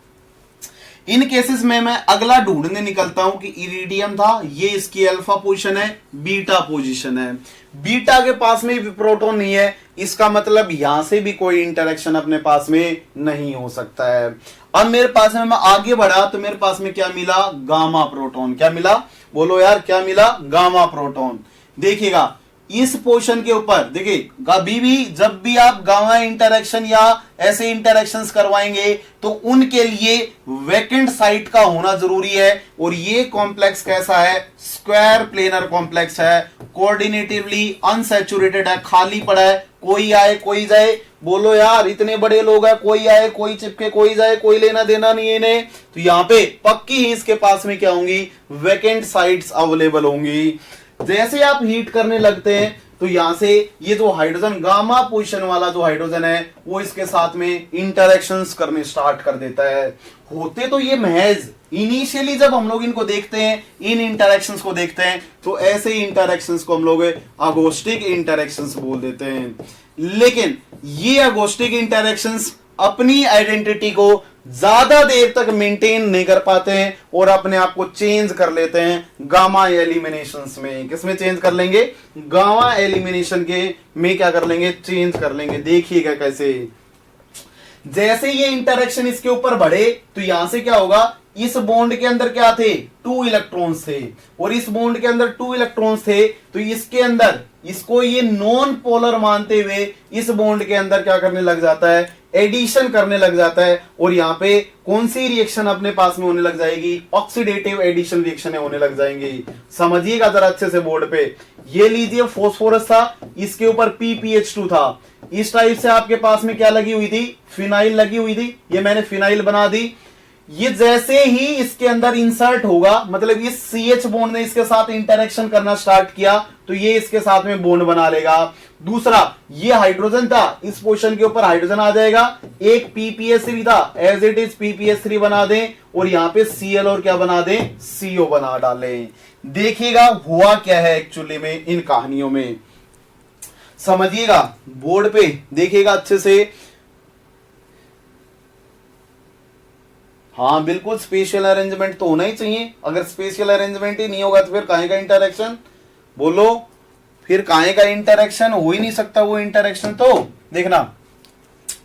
इन केसेस में मैं अगला ढूंढने निकलता हूं कि इरिडियम था, ये इसकी अल्फा पोजीशन है, बीटा पोजीशन है, बीटा के पास में भी प्रोटॉन नहीं है, इसका मतलब यहां से भी कोई इंटरेक्शन अपने पास में नहीं हो सकता है। अब मेरे पास में मैं आगे बढ़ा तो मेरे पास में क्या मिला? Gamma proton. क्या मिला? बोलो यार, क्या मिला? Gamma proton. देखिएगा इस पोर्शन के ऊपर देखिए, कभी भी जब भी आप गामा इंटरेक्शन या ऐसे इंटरेक्शंस करवाएंगे तो उनके लिए वैकेंट साइट का होना जरूरी है। और ये कॉम्प्लेक्स कैसा है? स्क्वायर प्लेनर कॉम्प्लेक्स है, कोऑर्डिनेटिवली अनसैचुरेटेड है, खाली पड़ा है, कोई आए कोई जाए। बोलो यार, इतने बड़े लोग हैं, कोई आए कोई चिपके कोई जाए, कोई लेना देना नहीं है इन्हें। तो यहां पे पक्की ही इसके पास में क्या होंगी? वैकेंट साइट्स अवेलेबल होंगी। जैसे आप हीट करने लगते हैं तो यहां से ये जो हाइड्रोजन गामा पोजीशन वाला जो हाइड्रोजन है वो इसके साथ में इंटरेक्शंस करने स्टार्ट कर देता है। होते तो ये महज इनिशियली जब हम लोग इनको देखते हैं, इन इंटरेक्शंस को देखते हैं, तो ऐसे इंटरेक्शंस को हम लोग अगोस्टिक इंटरेक्शंस बोल देते हैं। लेकिन ये अगोस्टिक इंटरेक्शंस अपनी आइडेंटिटी को ज्यादा देर तक मेंटेन नहीं कर पाते हैं और अपने आप को चेंज कर लेते हैं गामा एलिमिनेशंस में। किसमें चेंज कर लेंगे? गामा एलिमिनेशन के में क्या कर लेंगे? चेंज कर लेंगे। देखिएगा कैसे, जैसे ये इंटरेक्शन इसके ऊपर बढ़े तो यहां से क्या होगा, इस बॉन्ड के अंदर क्या थे? 2 इलेक्ट्रॉन्स थे, और इस बॉन्ड के अंदर 2 इलेक्ट्रॉन्स थे, तो इसके अंदर इसको ये नॉन पोलर मानते हुए इस बॉन्ड के अंदर क्या करने लग जाता है? एडिशन करने लग जाता है। और यहां पे कौन सी रिएक्शन अपने पास में होने लग जाएगी? ऑक्सीडेटिव एडिशन रिएक्शन होने लग जाएंगी। समझिएगा जरा अच्छे से बोर्ड पे। ये लीजिए फोस्फोरस था, इसके ऊपर PPH2 था, इस टाइप से आपके पास में क्या लगी हुई थी? फिनाइल लगी हुई थी। ये मैंने फिनाइल बना दी। ये जैसे ही इसके अंदर इंसर्ट होगा, मतलब इस CH बॉन्ड ने इसके साथ इंटरेक्शन करना स्टार्ट किया, तो ये इसके साथ में बॉन्ड बना लेगा। दूसरा, ये हाइड्रोजन था, इस पोजीशन के ऊपर हाइड्रोजन आ जाएगा। एक PPH3 था, एज इट इज PPH3 बना दें, और यहां पे Cl और क्या बना दें? CO बना डालें। देखिएगा हुआ क्या है एक्चुअली में इन कहानियों में, समझिएगा बोर्ड पे देखिएगा अच्छे से। हाँ बिल्कुल, स्पेशल अरेंजमेंट तो होना ही चाहिए। अगर स्पेशल अरेंजमेंट ही नहीं होगा तो फिर काहे का इंटरेक्शन? बोलो, फिर काहे का इंटरेक्शन? हो ही नहीं सकता वो इंटरेक्शन। तो देखना,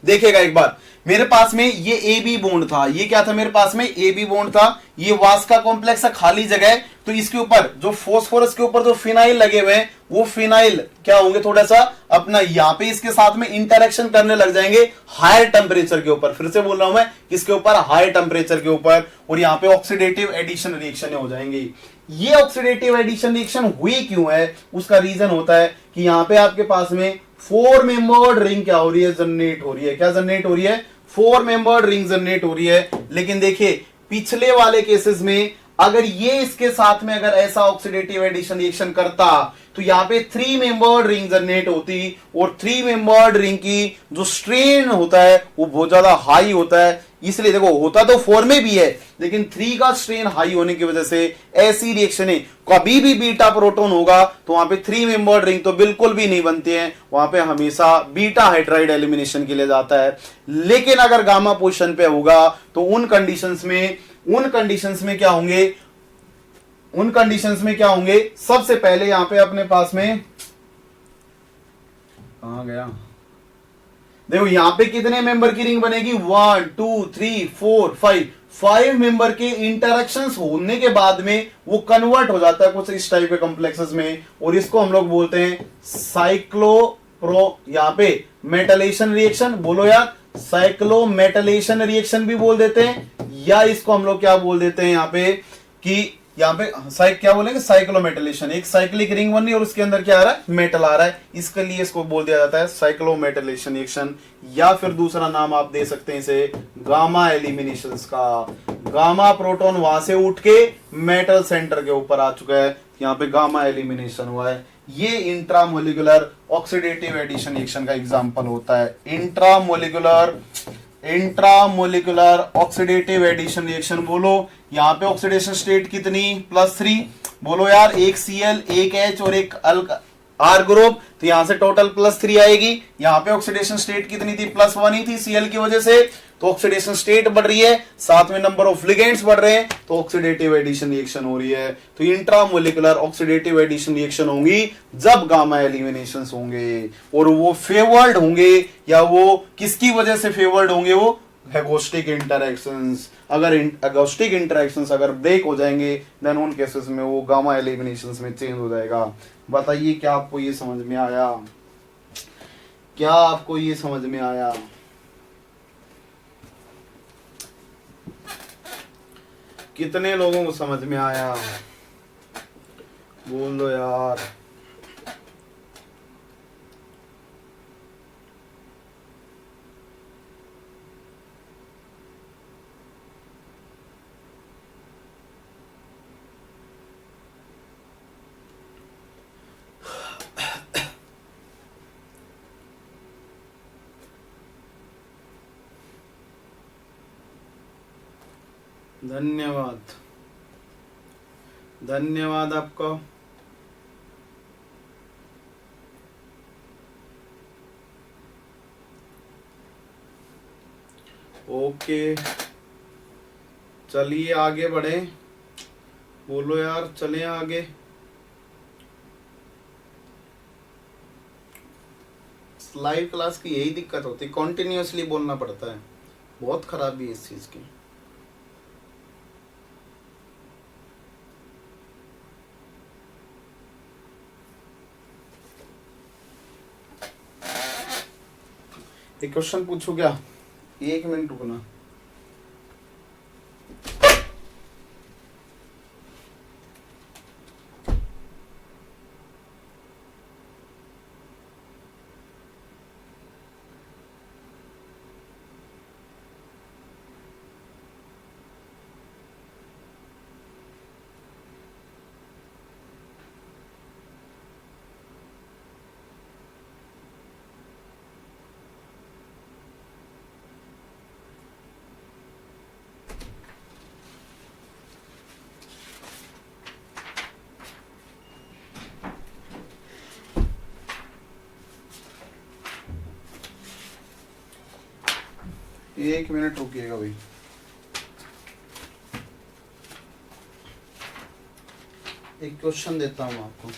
देखिएगा एक बार, मेरे पास में ये AB बॉन्ड था। ये क्या था मेरे पास में? AB बॉन्ड था। ये वास्का कॉम्प्लेक्स है, खाली जगह है। तो इसके ऊपर जो फोस्फोरस के ऊपर जो फिनाइल लगे हुए हैं, वो फिनाइल क्या होंगे? थोड़ा सा अपना यहाँ पे इसके साथ में इंटरेक्शन करने लग जाएंगे हायर टेम्परेचर के ऊपर। फिर से बोल रहा हूं मैं, किसके ऊपर? हायर टेम्परेचर के ऊपर। और यहाँ पे ऑक्सीडेटिव एडिशन रिएक्शन हो जाएंगी। ये ऑक्सीडेटिव एडिशन रिएक्शन हुई क्यों है? उसका रीजन होता है कि यहाँ पे आपके पास में 4 मेंबर्ड रिंग क्या हो रही है? जनरेट हो रही है। क्या जनरेट हो रही है? 4 मेंबर्ड रिंग जनरेट हो रही है। लेकिन देखिए पिछले वाले केसेस में अगर ये इसके साथ में अगर ऐसा ऑक्सीडेटिव एडिशन रिएक्शन करता तो यहाँ पे 3 मेंबर्ड रिंग जनरेट होती, और 3 मेंबर्ड रिंग की जो स्ट्रेन होता है वो बहुत ज्यादा हाई होता है। इसलिए देखो, होता तो 4 में भी है, लेकिन 3 का स्ट्रेन हाई होने की वजह से ऐसी रिएक्शन है। कभी भी बीटा प्रोटॉन होगा तो वहां पे 3 मेंबर्ड रिंग तो बिल्कुल भी नहीं बनती है, वहां पे हमेशा बीटा हाइड्राइड एलिमिनेशन के लिए जाता है। लेकिन अगर गामा पोजीशन पे होगा तो उन कंडीशंस में क्या होंगे? उन कंडीशंस में क्या होंगे? सबसे पहले यहां पे अपने पास में कहां गया? देखो यहां पे कितने मेंबर की रिंग बनेगी? 1 2 3 4 5 मेंबर के इंटरेक्शंस होने के बाद में वो कन्वर्ट हो जाता है कुछ इस टाइप के कॉम्प्लेक्सेस में, और इसको हम लोग बोलते हैं साइक्लोप्रो, यहां पे मेटलेशन रिएक्शन। बोलो यार, साइक्लोमेटलेशन रिएक्शन भी बोल देते हैं, या इसको हम लोग क्या बोल देते हैं यहाँ पे कि यहाँ पे क्या बोलेंगे? साइक्लोमेटलेशन। एक साइक्लिक रिंग बन रही है और उसके अंदर क्या आ रहा है? मेटल आ रहा है, इसके लिए इसको बोल दिया जाता है साइक्लोमेटलेशन रिएक्शन। या फिर दूसरा नाम आप दे सकते हैं इसे गामा एलिमिनेशन का। गामा प्रोटॉन वहां से उठ के मेटल सेंटर के ऊपर आ चुका है, यहाँ पे गामा एलिमिनेशन हुआ है। ये इंट्रामोलिकुलर ऑक्सीडेटिव एडिशन रिएक्शन का एग्जांपल होता है। Intramolecular oxidative addition reaction. बोलो यहां पे ऑक्सीडेशन स्टेट कितनी? +3। बोलो यार, एक Cl, एक H और एक R ग्रुप, तो यहां से टोटल +3 आएगी। यहां पे ऑक्सीडेशन स्टेट कितनी थी? +1 ही थी Cl की वजह से, तो ऑक्सीडेशन स्टेट बढ़ रही है, साथ में नंबर ऑफ लिगेंड्स बढ़ रहे हैं, तो ऑक्सीडेटिव एडिशन रिएक्शन हो रही है। तो इंट्रामोलिकुलर ऑक्सीडेटिव एडिशन रिएक्शन होंगी जब गामा एलिमिनेशंस होंगे, और वो फेवर्ड होंगे, या वो किसकी वजह से फेवर्ड होंगे? वो एगोस्टिक इंटरेक्शंस। अगर एगोस्टिक इंटरेक्शंस अगर ब्रेक हो जाएंगे देन उन केसेस में वो गामा एलिमिनेशंस में चेंज हो जाएगा। बताइए क्या आपको ये समझ में आया? क्या आपको ये समझ में आया? कितने लोगों को समझ में आया? बोल दो यार। धन्यवाद, धन्यवाद आपका। ओके। चलिए आगे बढ़े, बोलो यार, चले आगे। लाइव क्लास की यही दिक्कत होती है, कॉन्टिन्यूसली बोलना पड़ता है, बहुत खराबी है इस चीज की। एक क्वेश्चन पूछू क्या? 1 मिनट रुकना। एक मिनट रुकिएगा भाई। एक क्वेश्चन देता हूँ आपको।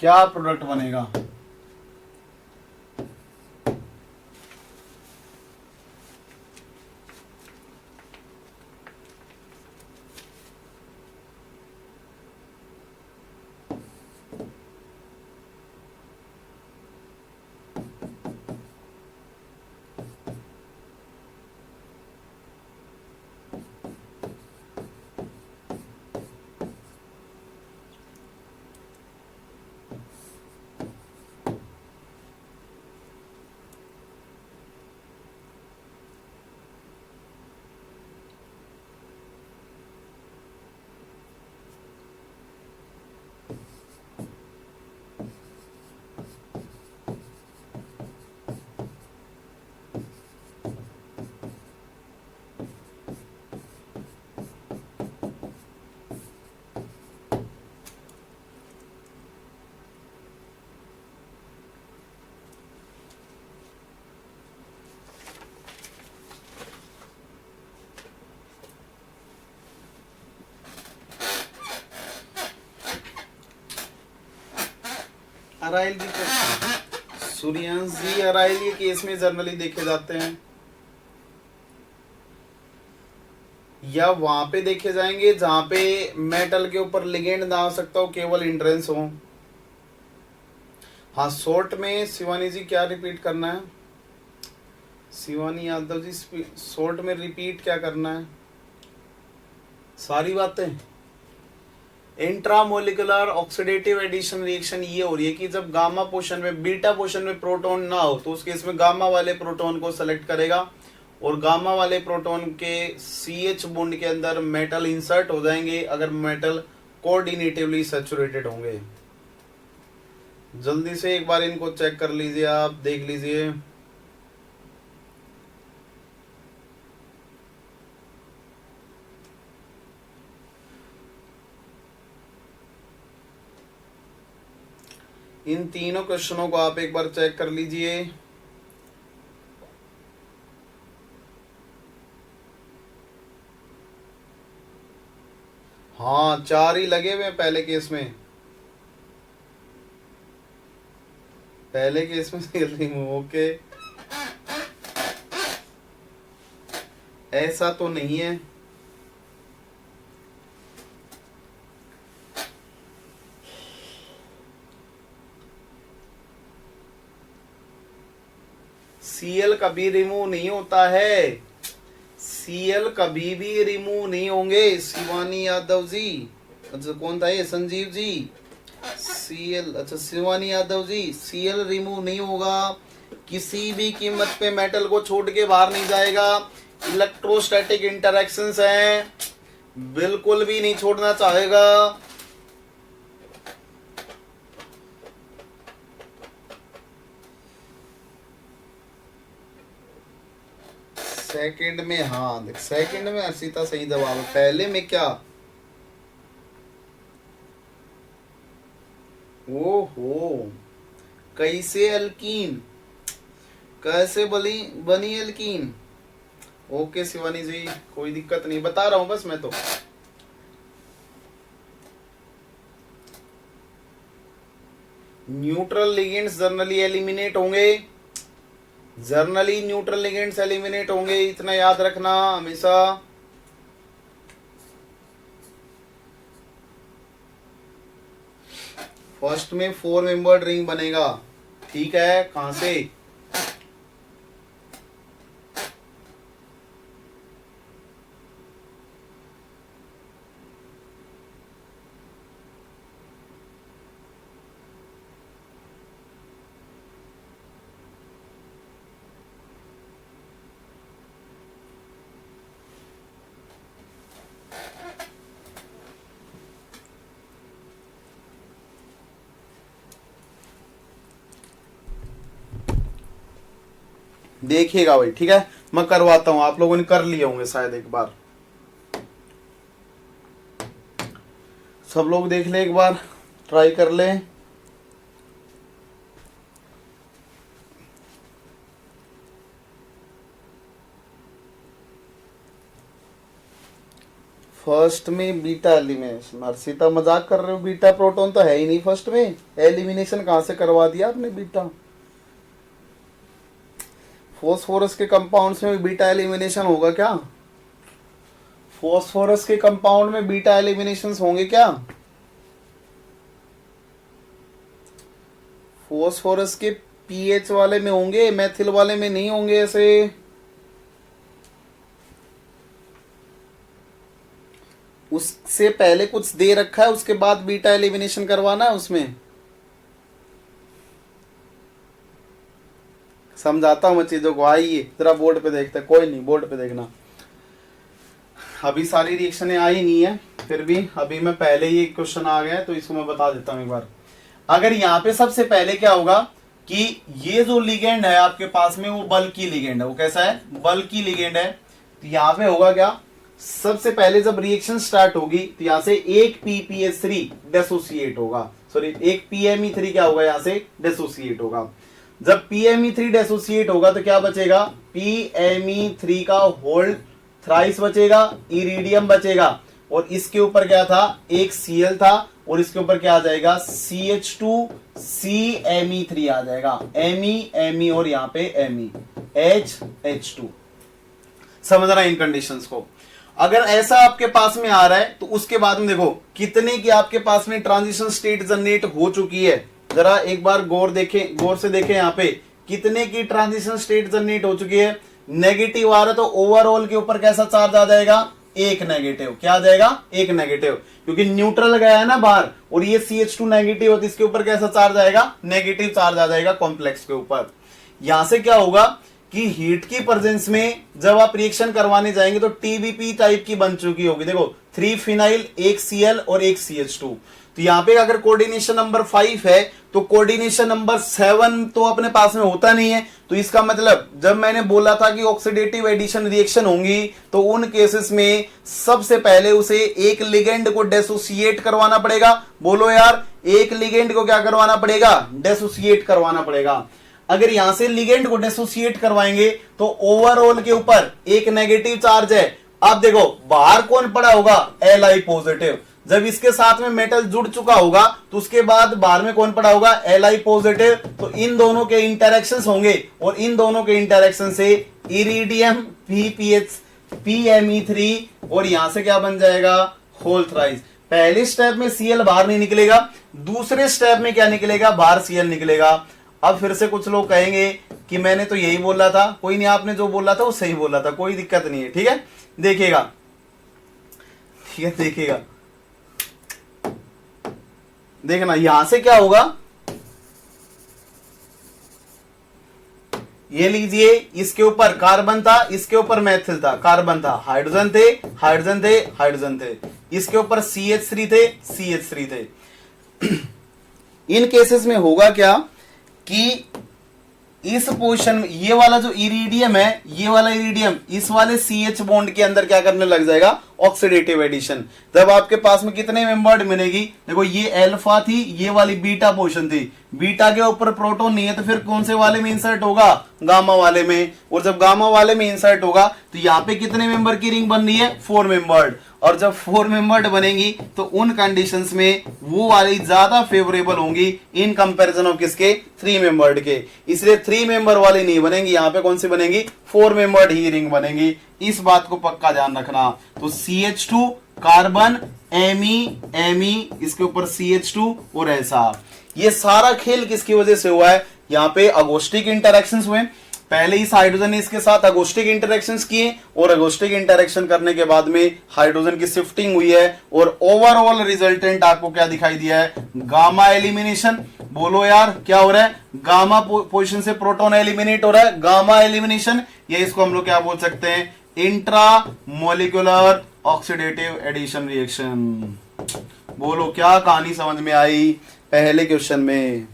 क्या प्रोडक्ट बनेगा? अराइल भी सूर्यांश जी, अराइल ये केस में जर्नली देखे जाते हैं या वहां पे देखे जाएंगे जहां पे मेटल के ऊपर लिगेंड ना हो सकता हो, केवल इंट्रेंस हो। हाँ, शॉर्ट में शिवानी जी क्या रिपीट करना है? शिवानी यादव जी, शॉर्ट में रिपीट क्या करना है? सारी बातें। इंट्रामोलिकुलर ऑक्सीडेटिव एडिशन रिएक्शन ये हो रही है कि जब गामा पोर्शन में, बीटा पोर्शन में प्रोटॉन ना हो तो उस केस में गामा वाले प्रोटॉन को सेलेक्ट करेगा और गामा वाले प्रोटॉन के CH बॉन्ड के अंदर मेटल इंसर्ट हो जाएंगे अगर मेटल कोऑर्डिनेटिवली सैचुरेटेड होंगे। जल्दी से एक बार इनको चेक कर लीजिए, आप देख लीजिए। इन तीनों क्वेश्चनों को आप एक बार चेक कर लीजिए। हाँ, 4 ही लगे हुए पहले केस में। पहले केस में सीएल रिमूव, ओके, ऐसा तो नहीं है। सीएल कभी रिमूव नहीं होता है, सीएल कभी भी रिमूव नहीं होंगे। शिवानी यादव जी, अच्छा कौन था ये, संजीव जी, सीएल, अच्छा शिवानी यादव जी, सीएल रिमूव नहीं होगा, किसी भी कीमत पे मेटल को छोड़ के बाहर नहीं जाएगा। इलेक्ट्रोस्टैटिक इंटरेक्शंस हैं, बिल्कुल भी नहीं छोड़ना चाहेगा। सेकंड में, हाँ देख सेकंड में अर्षिता सही जवाब है, पहले में क्या, ओहो, कैसे एल्कीन, कैसे बनी एल्कीन। ओके शिवानी जी, कोई दिक्कत नहीं, बता रहा हूं बस मैं तो। न्यूट्रल लिगेंड्स जनरली एलिमिनेट होंगे, जर्नली न्यूट्रल लिगेंड्स एलिमिनेट होंगे, इतना याद रखना हमेशा। फर्स्ट में 4 मेंबर्ड रिंग बनेगा, ठीक है, कहां से, देखिएगा भाई, ठीक है, मैं करवाता हूं, आप लोगों ने कर लिए होंगे शायद एक बार, सब लोग देख ले एक बार, ट्राई कर ले। फर्स्ट में बीटा एलिमिनेशन, अर्षिता मजाक कर रहे हो, बीटा प्रोटॉन तो है ही नहीं फर्स्ट में, एलिमिनेशन कहां से करवा दिया आपने बीटा। फॉस्फोरस के कंपाउंड्स में बीटा एलिमिनेशन होगा क्या, फॉस्फोरस के कंपाउंड में बीटा एलिमिनेशंस होंगे क्या, फॉस्फोरस के पीएच वाले में होंगे, मेथिल वाले में नहीं होंगे ऐसे। उससे पहले कुछ दे रखा है, उसके बाद बीटा एलिमिनेशन करवाना है उसमें, समझाता हूं मैं चीजों को, आइए जरा बोर्ड पे देखते हैं, कोई नहीं बोर्ड पे देखना, अभी सारी रिएक्शनें आई नहीं है, फिर भी अभी मैं पहले ही एक क्वेश्चन आ गया तो इसको मैं बता देता हूं एक बार। अगर यहाँ पे सबसे पहले क्या होगा कि ये जो लिगेंड है आपके पास में वो बल्की लिगेंड है, वो कैसा है, बल्की लिगेंड है, तो यहाँ पे होगा क्या, सबसे पहले जब रिएक्शन स्टार्ट होगी तो यहां से एक PPH3 डिसोसिएट होगा, सॉरी एक PME3 क्या होगा, यहां से डिसोसिएट होगा। जब PME3 डिसोसिएट होगा तो क्या बचेगा, PME3 का होल थ्राइस बचेगा, इरिडियम बचेगा, और इसके ऊपर क्या था, एक Cl था, और इसके ऊपर क्या आ जाएगा, CH2 CME3 आ जाएगा, Me और यहाँ पे Me, H2। समझना इन कंडीशंस को। अगर ऐसा आपके पास में आ रहा है तो उसके बाद में देखो कितने की आपके पास में ट्रांजिशन स्टेट जनरेट हो चुकी है, जरा एक बार गौर से देखें यहाँ पे कितने की ट्रांजिशन स्टेट जनरेट हो चुकी है। नेगेटिव आ रहा है तो ओवरऑल के ऊपर कैसा चार्ज आ जाएगा, एक नेगेटिव, क्या आ जाएगा, एक नेगेटिव, क्योंकि न्यूट्रल गया है ना बाहर, और ये CH2 नेगेटिव हो तो इसके ऊपर कैसा चार्ज आएगा, नेगेटिव चार्ज आ जाएगा कॉम्प्लेक्स के ऊपर। यहां से क्या होगा कि हीट की प्रेजेंस में जब आप रिएक्शन करवाने जाएंगे तो TBP टाइप की बन चुकी होगी, देखो 3 फिनाइल, एक Cl और एक CH2। तो यहाँ पे अगर कोऑर्डिनेशन नंबर 5 है तो कोऑर्डिनेशन नंबर 7 तो अपने पास में होता नहीं है, तो इसका मतलब जब मैंने बोला था कि ऑक्सीडेटिव एडिशन रिएक्शन होंगी तो उन केसेस में सबसे पहले उसे एक लिगेंड को डिसोसिएट करवाना पड़ेगा। बोलो यार, एक लिगेंड को क्या करवाना पड़ेगा, डिसोसिएट करवाना पड़ेगा। अगर यहां से लिगेंड को डिसोसिएट करवाएंगे तो ओवरऑल के ऊपर एक नेगेटिव चार्ज है। आप देखो बाहर कौन पड़ा होगा, Li पॉजिटिव, जब इसके साथ में मेटल जुड़ चुका होगा तो उसके बाद बाहर में कौन पड़ा होगा, Li पॉजिटिव। तो इन दोनों के इंटरेक्शंस होंगे और इन दोनों के इंटरेक्शन से इरिडियम PPme3 और यहां से क्या बन जाएगा, होल थ्राइस। पहले स्टेप में Cl बाहर नहीं निकलेगा, दूसरे स्टेप में क्या निकलेगा, बाहर Cl निकलेगा। अब फिर से कुछ लोग कहेंगे कि मैंने तो यही बोला था, कोई नहीं, आपने जो बोला था वो सही बोला था, कोई दिक्कत नहीं है, ठीक है। देखिएगा, ठीक है, देखिएगा, देखना यहां से क्या होगा, ये लीजिए, इसके ऊपर कार्बन था, इसके ऊपर मैथिल था, कार्बन था, हाइड्रोजन थे, हाइड्रोजन थे, हाइड्रोजन थे, इसके ऊपर CH3 थे, CH3 थे। इन केसेस में होगा क्या कि इस पोजीशन में ये वाला जो इरिडियम है, ये वाला इरिडियम इस वाले CH बॉन्ड के अंदर क्या करने लग जाएगा, ऑक्सीडेटिव एडिशन। तब आपके पास में कितने मेंबर्ड मिलेगी, देखो ये अल्फा थी, ये वाली बीटा पोजीशन थी, बीटा के ऊपर प्रोटॉन नहीं है तो फिर कौन से वाले में इंसर्ट होगा, गामा वाले में। और जब गामा वाले में इंसर्ट होगा तो यहाँ पे कितने मेंबर की रिंग बन रही है, 4 मेंबर्ड। और जब 4 मेंबर्ड बनेगी तो उन कंडीशंस में वो वाली ज्यादा फेवरेबल होंगी इन कंपैरिजन ऑफ किसके, 3 मेंबर्ड के। इसलिए 3 मेंबर वाली नहीं बनेंगी, यहाँ पे कौन सी बनेगी, 4 मेंबर्ड ही रिंग बनेगी। इस बात को पक्का ध्यान रखना। तो CH2 कार्बन, Me, इसके ऊपर CH2 और ऐसा। ये सारा खेल किसकी वजह से हुआ है, यहाँ पे अगोस्टिक इंटरेक्शंस हुए। पहले इस हाइड्रोजन ने इसके साथ अगोस्टिक इंटरेक्शंस किए और अगोस्टिक इंटरेक्शन करने के बाद में हाइड्रोजन की शिफ्टिंग हुई है और ओवरऑल रिजल्टेंट आपको क्या दिखाई दिया है, गामा एलिमिनेशन। बोलो यार क्या हो रहा है, गामा पोजीशन से प्रोटॉन एलिमिनेट हो रहा है, गामा एलिमिनेशन। ये इसको हम लोग क्या बोल सकते हैं, intra molecular oxidative addition reaction. बोलो क्या कहानी समझ में आई पहले क्वेश्चन में।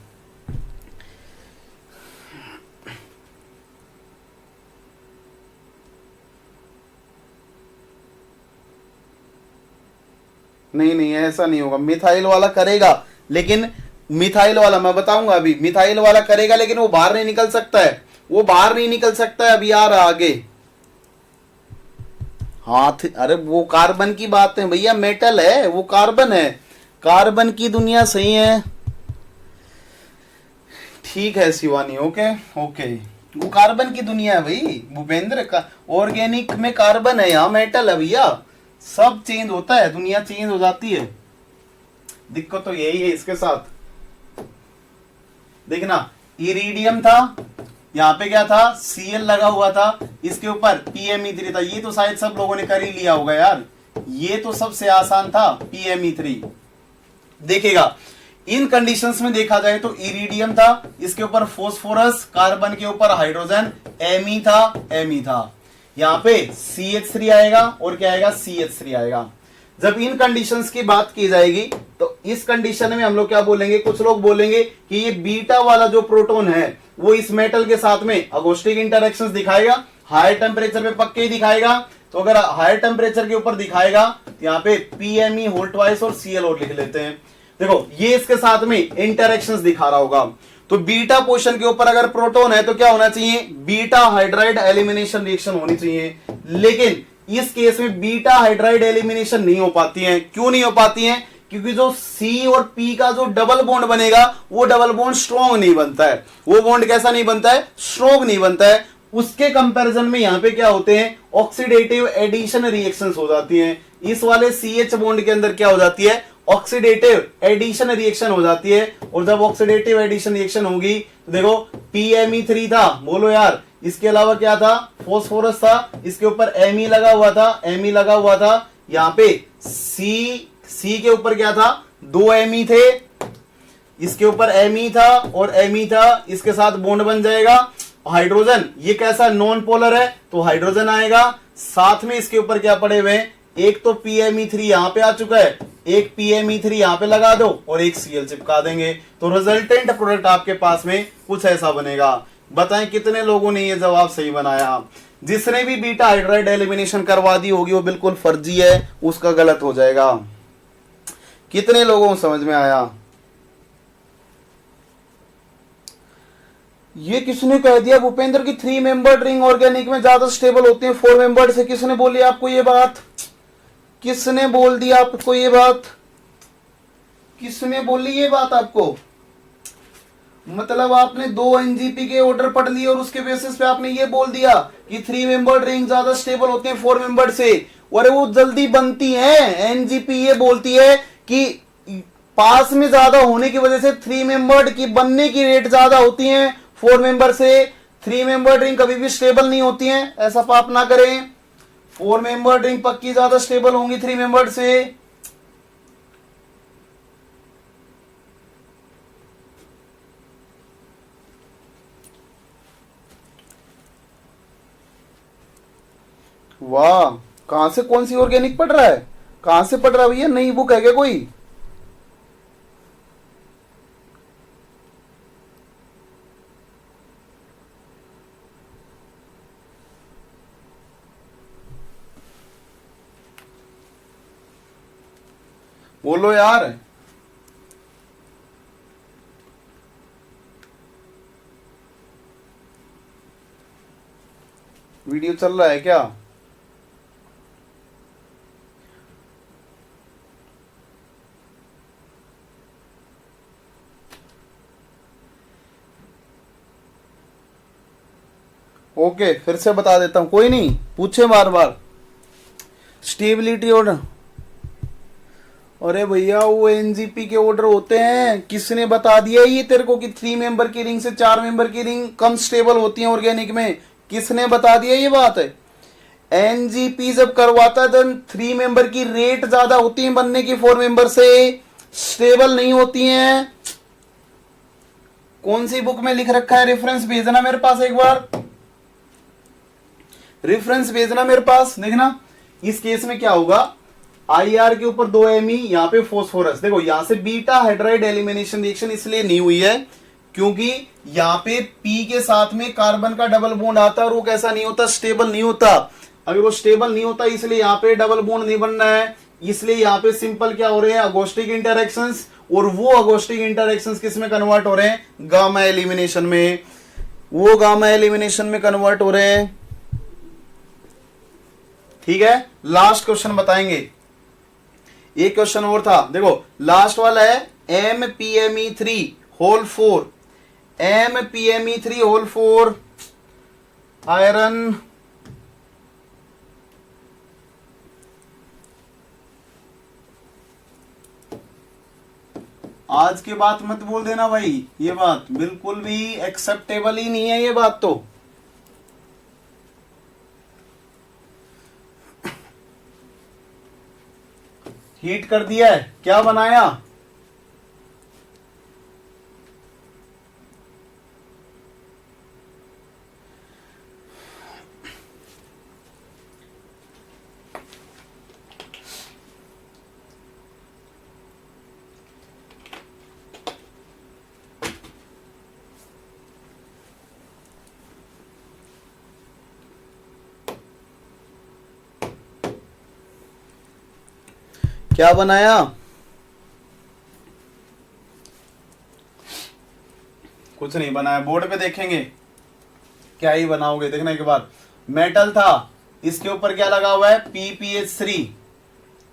नहीं नहीं ऐसा नहीं होगा, मिथाइल वाला करेगा, लेकिन मिथाइल वाला मैं बताऊंगा अभी, मिथाइल वाला करेगा लेकिन वो बाहर नहीं निकल सकता है, वो बाहर नहीं निकल सकता है, अभी आ रहा आगे। हाथ, अरे वो कार्बन की बात है भैया, मेटल है वो, कार्बन है, कार्बन की दुनिया सही है, ठीक है शिवानी, ओके ओके, वो कार्बन की दुनिया है भाई भूपेंद्र का, ऑर्गेनिक में कार्बन है, यहाँ मेटल है भैया, सब चेंज होता है, दुनिया चेंज हो जाती है। दिक्कत तो यही है इसके साथ। देखना इरिडियम था, यहाँ पे क्या था, Cl लगा हुआ था, इसके ऊपर PMe3 था। ये तो शायद सब लोगों ने कर ही लिया होगा यार, ये तो सबसे आसान था PMe3। देखिएगा इन कंडीशंस में देखा जाए तो इरिडियम था, इसके ऊपर फोस्फोरस, कार्बन के ऊपर हाइड्रोजन, Me था, यहाँ पे CH3 आएगा और क्या आएगा, CH3 आएगा। जब इन कंडीशंस की बात की जाएगी तो इस कंडीशन में हम लोग क्या बोलेंगे, कुछ लोग बोलेंगे कि ये बीटा वाला जो प्रोटॉन है वो इस मेटल के साथ में अगोस्टिक इंटरेक्शंस दिखाएगा, हायर टेम्परेचर पे पक्के ही दिखाएगा। तो अगर हायर टेम्परेचर के ऊपर दिखाएगा तो यहाँ पे PMe होल ट्वाइस और Cl और लिख लेते हैं। देखो ये इसके साथ में इंटरेक्शंस दिखा रहा होगा, तो बीटा पोजीशन के ऊपर अगर प्रोटॉन है तो क्या होना चाहिए, बीटा हाइड्राइड एलिमिनेशन रिएक्शन होनी चाहिए। लेकिन इस केस में बीटा हाइड्राइड एलिमिनेशन नहीं हो पाती है। क्यों नहीं हो पाती है, क्योंकि जो C और P का जो डबल बॉन्ड बनेगा वो डबल बॉन्ड स्ट्रॉन्ग नहीं बनता है। वो बॉन्ड कैसा नहीं बनता है, स्ट्रॉन्ग नहीं बनता है। उसके कंपैरिजन में यहां पे क्या होते हैं, ऑक्सीडेटिव एडिशन रिएक्शंस हो जाती हैं। इस वाले CH बॉन्ड के अंदर क्या हो जाती है, ऑक्सीडेटिव एडिशन रिएक्शन हो जाती है। और जब ऑक्सीडेटिव एडिशन रिएक्शन होगी तो देखो PMe3 था, बोलो यार, इसके अलावा क्या था, फॉस्फोरस था, इसके ऊपर Me लगा हुआ था, Me लगा हुआ था। यहाँ पे C के ऊपर क्या था, 2 Me थे, इसके ऊपर Me था और Me था, इसके साथ बॉन्ड बन जाएगा। हाइड्रोजन ये कैसा, नॉन पोलर है तो हाइड्रोजन आएगा। साथ में इसके ऊपर क्या पड़े हुए, एक तो PMe3 यहां पे आ चुका है, एक PMe3 यहां पे लगा दो और एक Cl चिपका देंगे, तो रिजल्टेंट प्रोडक्ट आपके पास में कुछ ऐसा बनेगा। बताएं कितने लोगों ने ये जवाब सही बनाया। जिसने भी बीटा हाइड्राइड एलिमिनेशन करवा दी होगी वो बिल्कुल फर्जी है, उसका गलत हो जाएगा। कितने लोगों को समझ में आया। ये किसने कह दिया भूपेंद्र की 3 मेंबर रिंग ऑर्गेनिक में ज्यादा स्टेबल होती है 4 मेंबर से, किसने बोली आपको ये बात, किसने बोल दिया आपको ये बात। किसने बोली ये बात आपको? मतलब आपने 2 एनजीपी के ऑर्डर पढ़ लिए और उसके बेसिस पे आपने ये बोल दिया कि 3 मेंबर्ड रिंग ज्यादा स्टेबल होते हैं 4 मेंबर्ड से, और वो जल्दी बनती हैं। एनजीपी ये बोलती है कि पास में ज्यादा होने की वजह से 3 मेंबर्ड की बनने की रेट ज्यादा होती है 4 मेंबर से। 3 मेंबर्ड रिंग कभी भी स्टेबल नहीं होती है, ऐसा पाप ना करें। 4 मेंबर्ड रिंग पक्की ज्यादा स्टेबल होंगी 3 मेंबर्ड से। वाह, कहां से कौन सी ऑर्गेनिक पढ़ रहा है? कहां से पढ़ रहा है भैया? नई बुक है क्या कोई? बोलो यार। वीडियो चल रहा है क्या? ओके, फिर से बता देता हूं, कोई नहीं, पूछे बार बार। स्टेबिलिटी ऑर्डर, अरे भैया वो एनजीपी के ऑर्डर होते हैं। किसने बता दिया ये तेरे को कि 3 मेंबर की रिंग से 4 मेंबर की रिंग कम स्टेबल होती है ऑर्गेनिक में? किसने बता दिया ये बात है? एनजीपी जब करवाता है तो 3 मेंबर की रेट ज्यादा होती है बनने की 4 मेंबर से, स्टेबल नहीं होती हैं। कौन सी बुक में लिख रखा है? रेफरेंस भेजना मेरे पास एक बार, रेफरेंस भेजना मेरे पास। देखना इस केस में क्या होगा, आईआर के ऊपर 2 एमी, यहां पे फोस्फोरस। देखो यहां से बीटा हाइड्राइड एलिमिनेशन रिएक्शन इसलिए नहीं हुई है क्योंकि यहां पे पी के साथ में कार्बन का डबल बॉन्ड आता है और वो कैसा नहीं होता, स्टेबल नहीं होता। अगर वो स्टेबल नहीं होता इसलिए यहां पे डबल बॉन्ड नहीं बनना है, इसलिए यहां पे सिंपल क्या हो रहे हैं, अगोस्टिक इंटरैक्शंस, और वो अगोस्टिक इंटरैक्शंस किस में कन्वर्ट हो रहे हैं, गामा एलिमिनेशन में। वो गामा एलिमिनेशन में कन्वर्ट हो रहे हैं। ठीक है, लास्ट क्वेश्चन बताएंगे। एक क्वेश्चन और था, देखो लास्ट वाला है MPME3 whole 4, MPME3 whole 4 iron आज के बात मत बोल देना भाई, ये बात बिल्कुल भी एक्सेप्टेबल ही नहीं है ये बात। तो हीट कर दिया है, क्या बनाया? क्या बनाया? कुछ नहीं बनाया, बोर्ड पे देखेंगे क्या ही बनाओगे, देखने के बाद। मेटल था, इसके ऊपर क्या लगा हुआ है, PPH3,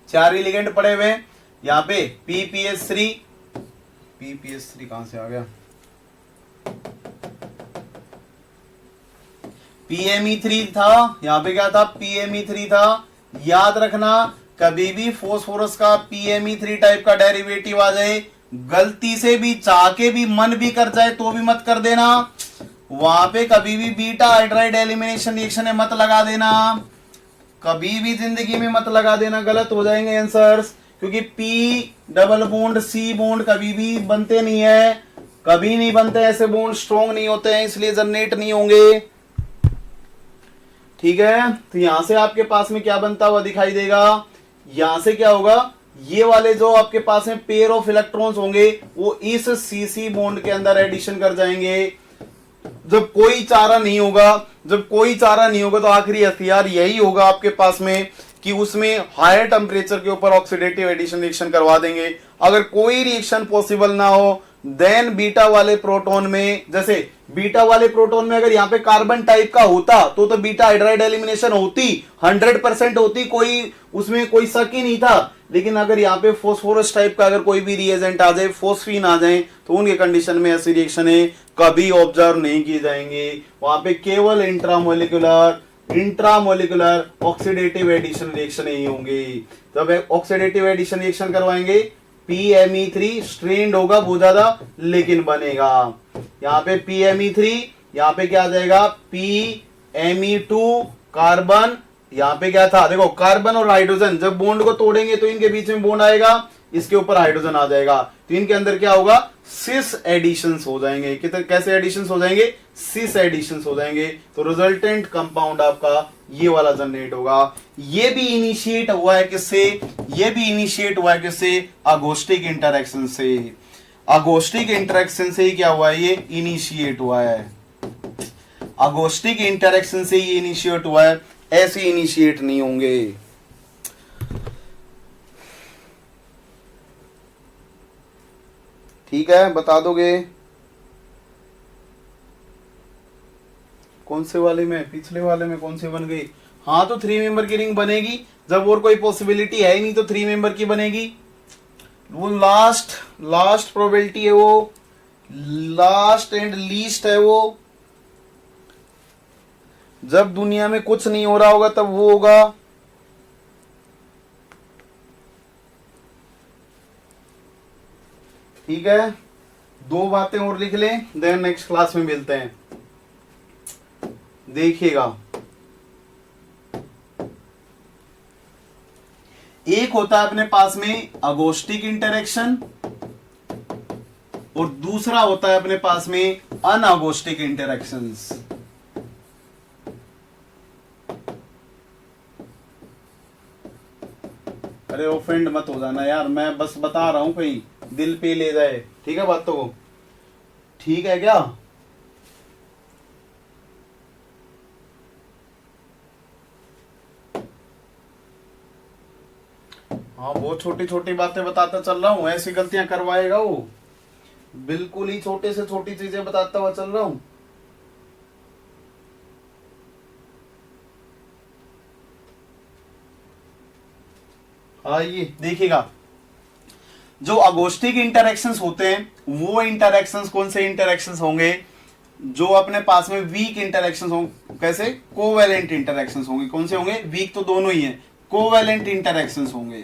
4 ही लिगेंड पड़े हुए हैं यहाँ पे। PPH3 कहां से आ गया, PME3 था, यहाँ पे क्या था, PME3 था। याद रखना कभी भी फोस्फोरस का PME3 टाइप का डेरिवेटिव आ जाए, गलती से भी चाह के भी मन भी कर जाए तो भी मत कर देना। वहां पे कभी भी बीटा हाइड्राइड एलिमिनेशन रिएक्शन में मत लगा देना, कभी भी जिंदगी में मत लगा देना, गलत हो जाएंगे आंसर्स। क्योंकि P double bond C bond कभी भी बनते नहीं है, कभी नहीं बनते ऐसे बॉन्ड, स्ट्रॉन्ग नहीं होते हैं इसलिए जनरेट नहीं होंगे। ठीक है, तो यहां से आपके पास में क्या बनता हुआ दिखाई देगा, यहां से क्या होगा, ये वाले जो आपके पास में पेयर ऑफ इलेक्ट्रॉन्स होंगे वो इस CC बॉन्ड के अंदर एडिशन कर जाएंगे। जब कोई चारा नहीं होगा, जब कोई चारा नहीं होगा तो आखिरी हथियार यही होगा आपके पास में कि उसमें हायर टेम्परेचर के ऊपर ऑक्सीडेटिव एडिशन रिएक्शन करवा देंगे। अगर कोई रिएक्शन पॉसिबल ना हो देन बीटा वाले प्रोटॉन में, जैसे बीटा वाले प्रोटॉन में अगर यहाँ पे कार्बन टाइप का होता तो बीटा हाइड्राइड एलिमिनेशन होती, 100% होती, कोई उसमें कोई शक ही नहीं था। लेकिन अगर यहाँ पे फोस्फोरस टाइप का अगर कोई भी रिएजेंट आ जाए, फोस्फीन आ जाए, तो उनके कंडीशन में ऐसी रिएक्शन है कभी ऑब्जर्व नहीं की जाएंगे। वहां पे केवल इंट्रामोलिकुलर ऑक्सीडेटिव एडिशन रिएक्शन ही होंगे। जब ऑक्सीडेटिव एडिशन रिएक्शन करवाएंगे, PMe3 स्ट्रेंड होगा बहुत ज्यादा लेकिन बनेगा। यहाँ पे PMe3, यहाँ पे क्या आ जाएगा PMe2 कार्बन। यहाँ पे क्या था देखो, कार्बन और हाइड्रोजन जब बॉन्ड को तोड़ेंगे तो इनके बीच में बॉन्ड आएगा, इसके ऊपर हाइड्रोजन आ जाएगा, तो इनके अंदर क्या होगा सिस एडिशंस हो जाएंगे। कितने कैसे एडिशंस हो जाएंगे, सिस एडिशंस हो जाएंगे। तो रिजल्टेंट कंपाउंड आपका ये वाला जनरेट होगा। ये भी इनिशिएट हुआ है किससे, ये भी इनिशिएट हुआ है किससे, अगोस्टिक इंटरेक्शन से। अगोस्टिक इंटरेक्शन से ही क्या हुआ है, ये इनिशिएट हुआ है। अगोस्टिक इंटरेक्शन से ही इनिशिएट हुआ है, ऐसे इनिशिएट नहीं होंगे। ठीक है, बता दोगे कौन से वाले में, पिछले वाले में कौन से बन गई। हाँ तो 3 मेंबर की रिंग बनेगी, जब और कोई पॉसिबिलिटी है ही नहीं तो 3 मेंबर की बनेगी। वो लास्ट प्रोबेबिलिटी है, वो लास्ट एंड लीस्ट है। वो जब दुनिया में कुछ नहीं हो रहा होगा तब वो होगा। ठीक है, 2 बातें और लिख लें, देन नेक्स्ट क्लास में मिलते हैं। देखिएगा, एक होता है अपने पास में अगोस्टिक इंटरेक्शन और दूसरा होता है अपने पास में अनअगोस्टिक इंटरेक्शंस। अरे ऑफेंड मत हो जाना यार, मैं बस बता रहा हूं, कहीं दिल पे ले जाए। ठीक है बातों को, ठीक है क्या। हाँ बहुत छोटी छोटी बातें बताता चल रहा हूं, ऐसी गलतियां करवाएगा वो, बिल्कुल ही छोटे से छोटी चीजें बताता हुआ चल रहा हूं। आइए देखिएगा, जो अगोस्टिक इंटरेक्शंस होते हैं वो इंटरेक्शंस कौन से इंटरेक्शंस होंगे, जो अपने पास में वीक इंटरेक्शंस होंगे। कैसे, कोवैलेंट इंटरेक्शंस होंगे। कौन से होंगे, वीक तो दोनों ही है, कोवैलेंट इंटरेक्शंस होंगे।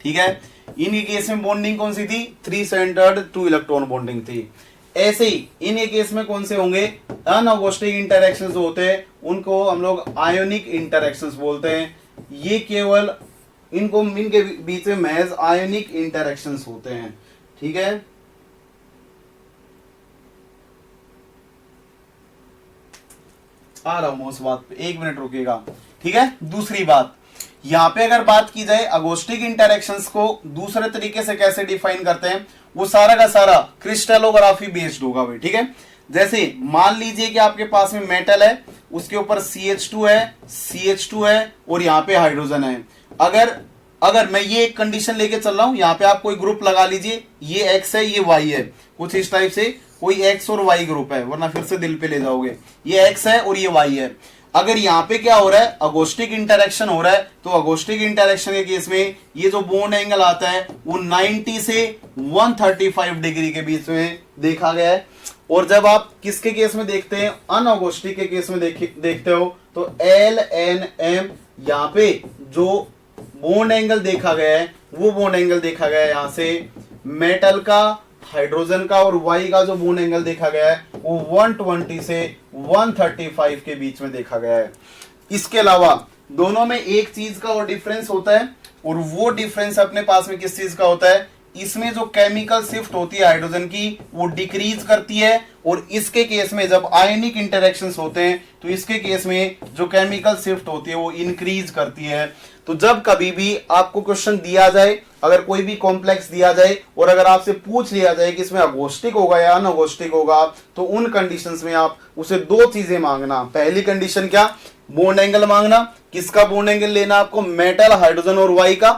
ठीक है, इनके केस में बॉन्डिंग कौन सी थी, 3 सेंटर्ड 2 इलेक्ट्रॉन बॉन्डिंग थी। ऐसे ही इनके केस में कौन से होंगे, अनअगोस्टिक इंटरेक्शंस होते हैं उनको हम लोग आयोनिक इंटरेक्शंस बोलते हैं। ये केवल इनके बीच में महज आयोनिक इंटरेक्शंस होते हैं। ठीक है, आ रहा हूं उस बात पे, 1 मिनट रुकिएगा। ठीक है, दूसरी बात, यहां पे अगर बात की जाए अगोस्टिक इंटरेक्शंस को दूसरे तरीके से कैसे डिफाइन करते हैं, वो सारा का सारा क्रिस्टलोग्राफी बेस्ड होगा भाई। ठीक है, जैसे मान लीजिए कि आपके पास में मेटल है, उसके ऊपर CH2 है और यहाँ पे हाइड्रोजन है। अगर मैं ये एक कंडीशन लेके चल रहा हूं, यहाँ पे आप कोई ग्रुप लगा लीजिए, ये X है ये Y है, कुछ इस टाइप से कोई X और Y ग्रुप है, वरना फिर से दिल पे ले जाओगे। ये X है और ये Y है। अगर यहाँ पे क्या हो रहा है, अगोस्टिक इंटरेक्शन हो रहा है, तो अगोस्टिक इंटरेक्शन के केस में ये जो बॉन्ड एंगल आता है वो 90 से 135 डिग्री के बीच में देखा गया है। और जब आप किसके केस में देखते हैं, अनअगोस्टिक के केस में देखते हो, तो LNM, यहाँ पे जो बॉन्ड एंगल देखा गया है वो बॉन्ड एंगल देखा गया है यहाँ से मेटल का, हाइड्रोजन का और वाई का जो बॉन्ड एंगल देखा गया है वो 120 से 135 के बीच में देखा गया है। इसके अलावा दोनों में एक चीज का और डिफरेंस होता है, और वो डिफरेंस अपने पास में किस चीज का होता है, इसमें जो केमिकल शिफ्ट होती है हाइड्रोजन की वो डिक्रीज करती है, और इसके केस में जब आयनिक इंटरेक्शंस होते हैं तो इसके केस में जो केमिकल शिफ्ट होती है वो इंक्रीज करती है। तो जब कभी भी आपको क्वेश्चन दिया जाए, अगर कोई भी कॉम्प्लेक्स दिया जाए और अगर आपसे पूछ लिया जाए कि इसमें अगोस्टिक होगा या अनअगोस्टिक होगा, तो उन कंडीशंस में आप उसे 2 चीजें मांगना। पहली कंडीशन क्या, बॉन्ड एंगल मांगना। किसका बॉन्ड एंगल लेना आपको, मेटल, हाइड्रोजन और वाई का।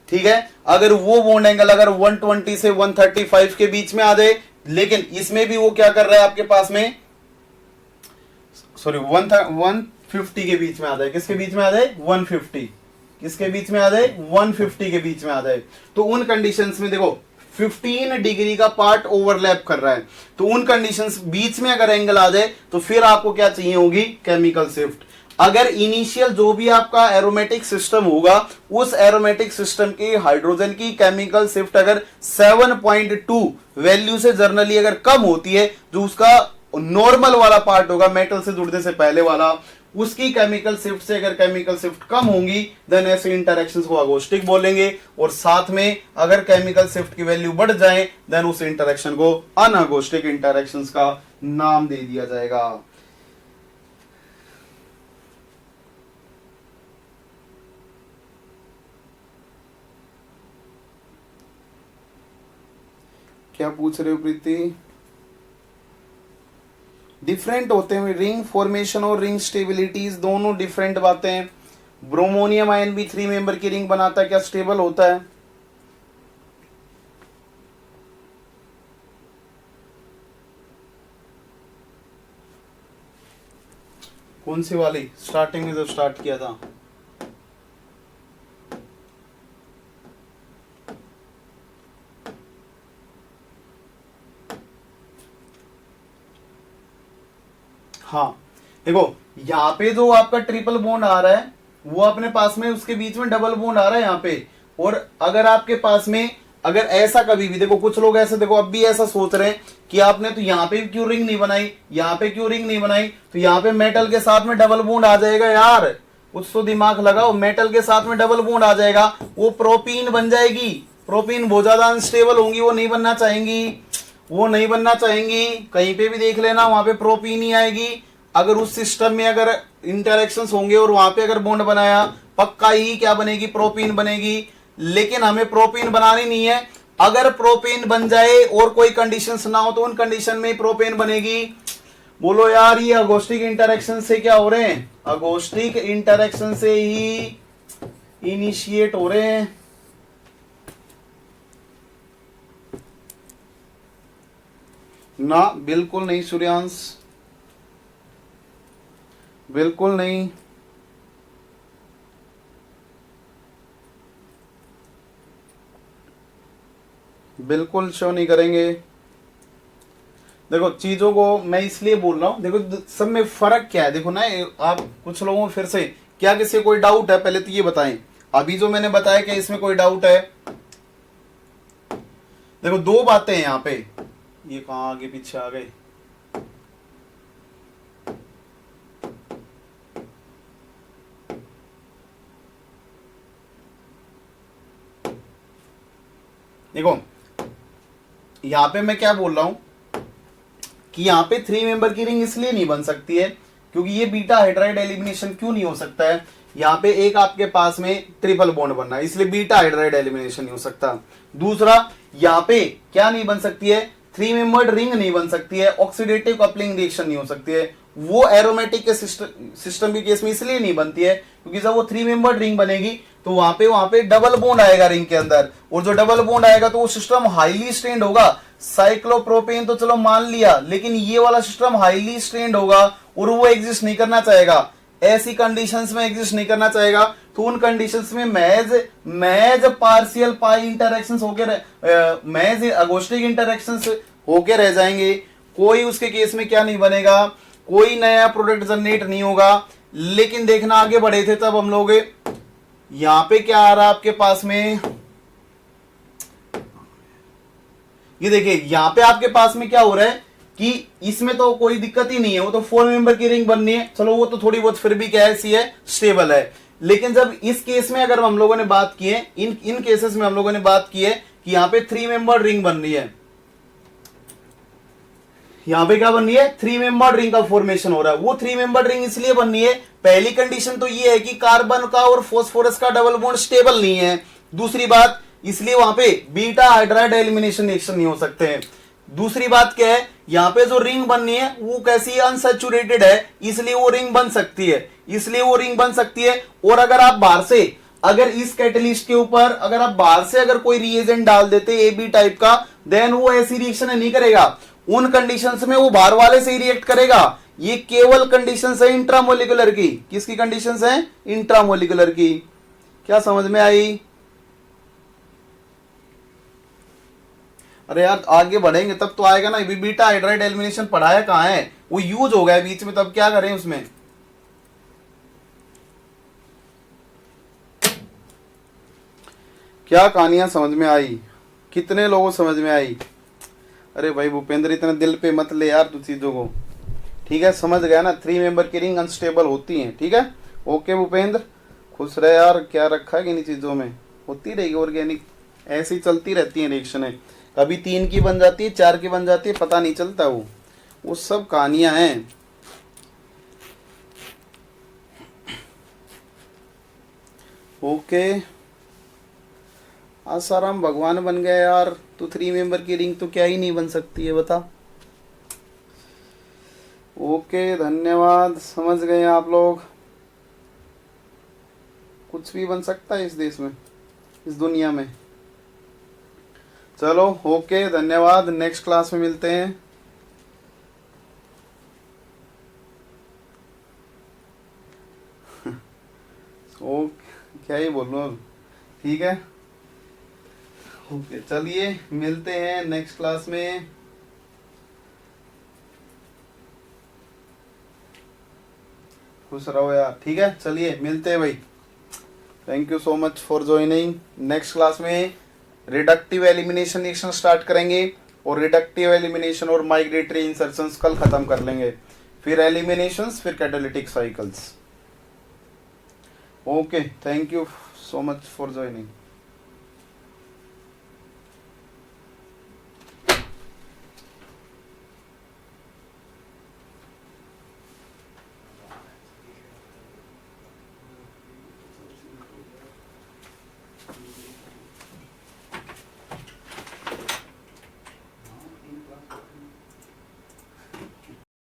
ठीक है, अगर वो बॉन्ड एंगल अगर 120 से 135 के बीच में आ जाए, लेकिन इसमें भी वो क्या कर रहा है आपके पास में, सॉरी 150 के बीच में आ जाए। किसके बीच में आ जाए, 150, किसके बीच में आ जाए, 150 के बीच में आ जाए। तो उन कंडीशंस में देखो 15 डिग्री का पार्ट ओवरलैप कर रहा है, तो उन कंडीशंस बीच में अगर एंगल आ जाए तो फिर आपको क्या चाहिए होगी, केमिकल शिफ्ट। अगर इनिशियल जो भी आपका एरोमेटिक सिस्टम होगा उस एरोमेटिक सिस्टम की हाइड्रोजन की केमिकल शिफ्ट अगर 7.2 वैल्यू से जर्नली अगर कम होती है, जो उसका नॉर्मल वाला पार्ट होगा मेटल से जुड़ने से पहले वाला, उसकी केमिकल शिफ्ट से अगर केमिकल शिफ्ट कम होंगी देन ऐसे इंटरेक्शंस को अगोस्टिक बोलेंगे। और साथ में अगर केमिकल शिफ्ट की वैल्यू बढ़ जाए देन उस इंटरेक्शन को अनअगोस्टिक इंटरेक्शंस का नाम दे दिया जाएगा। क्या पूछ रहे हो प्रीति? डिफरेंट होते हैं रिंग फॉर्मेशन और रिंग स्टेबिलिटीज, दोनों डिफरेंट बातें हैं। ब्रोमोनियम आयन भी 3 मेंबर की रिंग बनाता है, क्या स्टेबल होता है? कौन सी वाली स्टार्टिंग में जब स्टार्ट किया था? हाँ देखो यहाँ पे जो आपका ट्रिपल बॉन्ड आ रहा है वो अपने पास में उसके बीच में डबल बॉन्ड आ रहा है यहाँ पे। और अगर आपके पास में अगर ऐसा कभी भी देखो, कुछ लोग ऐसे देखो अब भी ऐसा सोच रहे हैं कि आपने तो यहाँ पे क्यों रिंग नहीं बनाई, यहाँ पे क्यों रिंग नहीं बनाई, तो यहाँ पे मेटल के साथ में डबल बॉन्ड आ जाएगा यार। कुछ तो दिमाग लगाओ, मेटल के साथ में डबल बॉन्ड आ जाएगा, वो प्रोपीन बन जाएगी। प्रोपीन बहुत ज्यादा अनस्टेबल होंगी, वो नहीं बनना चाहेंगी, वो नहीं बनना चाहेंगी। कहीं पे भी देख लेना वहां पे प्रोपीन ही आएगी। अगर उस सिस्टम में अगर इंटरेक्शंस होंगे और वहां पे अगर बॉन्ड बनाया, पक्का ही क्या बनेगी, प्रोपीन बनेगी। लेकिन हमें प्रोपीन बनानी नहीं है। अगर प्रोपीन बन जाए और कोई कंडीशंस ना हो तो उन कंडीशन में ही प्रोपीन बनेगी। बोलो यार ये अगोस्टिक इंटरेक्शन से क्या हो रहे हैं, अगोस्टिक इंटरेक्शन से ही इनिशिएट हो रहे हैं। ना बिल्कुल नहीं सूर्यांश, बिल्कुल नहीं। बिल्कुल शो नहीं करेंगे। देखो चीजों को मैं इसलिए बोल रहा हूं, देखो सब में फर्क क्या है देखो ना। आप कुछ लोगों फिर से क्या किसी कोई डाउट है, पहले तो ये बताएं। अभी जो मैंने बताया क्या इसमें कोई डाउट है? देखो दो बातें हैं यहाँ पे, ये कहां आगे पीछे आ गए। देखो यहां पे मैं क्या बोल रहा हूं कि यहाँ पे 3 मेंबर की रिंग इसलिए नहीं बन सकती है क्योंकि ये बीटा हाइड्राइड एलिमिनेशन क्यों नहीं हो सकता है। यहाँ पे एक आपके पास में ट्रिपल बॉन्ड बनना है, इसलिए बीटा हाइड्राइड एलिमिनेशन नहीं हो सकता। दूसरा यहाँ पे क्या नहीं बन सकती है, 3 मेंबर्ड रिंग नहीं बन सकती है, ऑक्सीडेटिव कपलिंग रिएक्शन नहीं हो सकती है। वो एरोमेटिक के सिस्टम के केस में इसलिए नहीं बनती है क्योंकि जब वो 3 मेंबर्ड रिंग बनेगी तो वहां पे डबल बॉन्ड आएगा रिंग के अंदर, और जो डबल बॉन्ड आएगा तो वो सिस्टम हाईली स्ट्रेंड होगा। साइक्लोप्रोपेन तो चलो मान लिया, लेकिन ये वाला सिस्टम हाईली स्ट्रेंड होगा और वो एग्जिस्ट नहीं करना चाहेगा, ऐसी कंडीशंस में एग्जिस्ट नहीं करना चाहेगा। तो उन कंडीशंस में मैज पार्शियल पाई इंटरेक्शंस होके मैज अगोस्टिक इंटरेक्शंस होके रह जाएंगे। कोई उसके केस में क्या नहीं बनेगा, कोई नया प्रोडक्ट जनरेट नहीं होगा। लेकिन देखना आगे बढ़े थे तब हम लोग, यहां पे क्या आ रहा है आपके पास में, ये देखिए यहां पे आपके पास में क्या हो रहा है कि इसमें तो कोई दिक्कत ही नहीं है, वो तो 4 मेंबर की रिंग बननी है, चलो वो तो थोड़ी बहुत फिर भी क्या ऐसी है, स्टेबल है। लेकिन जब इस केस में अगर हम लोगों ने बात की है, इन केसेस में हम लोगों ने बात की है कि यहां पे 3 मेंबर रिंग बन रही है, यहां पे क्या बन रही है, 3 मेंबर रिंग का फॉर्मेशन हो रहा है। वो 3 मेंबर रिंग इसलिए बन रही है, पहली कंडीशन तो ये है कि कार्बन का और फास्फोरस का डबल बॉन्ड स्टेबल नहीं है। दूसरी बात, इसलिए वहां पे बीटा हाइड्राइड एलिमिनेशन रिएक्शन नहीं हो सकते हैं। दूसरी बात क्या है, यहां पे जो रिंग बननी है वो कैसी अनसैचुरेटेड है, इसलिए वो रिंग बन सकती है, इसलिए वो रिंग बन सकती है। और अगर आप बाहर से, अगर इस कैटलिस्ट के ऊपर अगर आप बाहर से अगर कोई रिएजेंट डाल देते ए बी टाइप का, देन वो ऐसी रिएक्शन नहीं करेगा। उन कंडीशंस में वो बाहर वाले से ही रिएक्ट करेगा। ये केवल कंडीशंस है इंट्रामोलिकुलर की। किसकी कंडीशंस है? इंट्रामोलिकुलर की। क्या समझ में आई? अरे यार आगे बढ़ेंगे तब तो आएगा ना। बीटा हाइड्राइड एलिमिनेशन पढ़ाया कहाँ है, वो यूज हो गया बीच में, तब क्या करें उसमें। क्या कहानियां समझ में आई, कितने लोगों समझ में आई? अरे भाई भूपेंद्र इतना दिल पे मत ले यार तू चीजों को, ठीक है समझ गया ना। 3 मेंबर की रिंग अनस्टेबल होती है, ठीक है। ओके भूपेंद्र खुश रहे यार, क्या रखा है इन चीजों में, होती रहेगी ऑर्गेनिक, ऐसी चलती रहती है रिएक्शनें, कभी 3 की बन जाती है 4 की बन जाती है, पता नहीं चलता वो सब कहानियां हैं। ओके आसाराम भगवान बन गया यार, तो 3 मेंबर की रिंग तो क्या ही नहीं बन सकती है बता। ओके धन्यवाद, समझ गए आप लोग। कुछ भी बन सकता है इस देश में, इस दुनिया में। चलो ओके धन्यवाद, नेक्स्ट क्लास में मिलते हैं। ओ क्या ही बोलूं अब, ठीक है ओके चलिए मिलते हैं नेक्स्ट क्लास में। खुश रहो यार, ठीक है चलिए मिलते हैं भाई। Thank you so much for joining. Next class में रिडक्टिव एलिमिनेशन रिएक्शन स्टार्ट करेंगे, और रिडक्टिव एलिमिनेशन और माइग्रेटरी इंसर्शंस कल खत्म कर लेंगे, फिर एलिमिनेशंस, फिर catalytic cycles. Okay thank you so much for joining.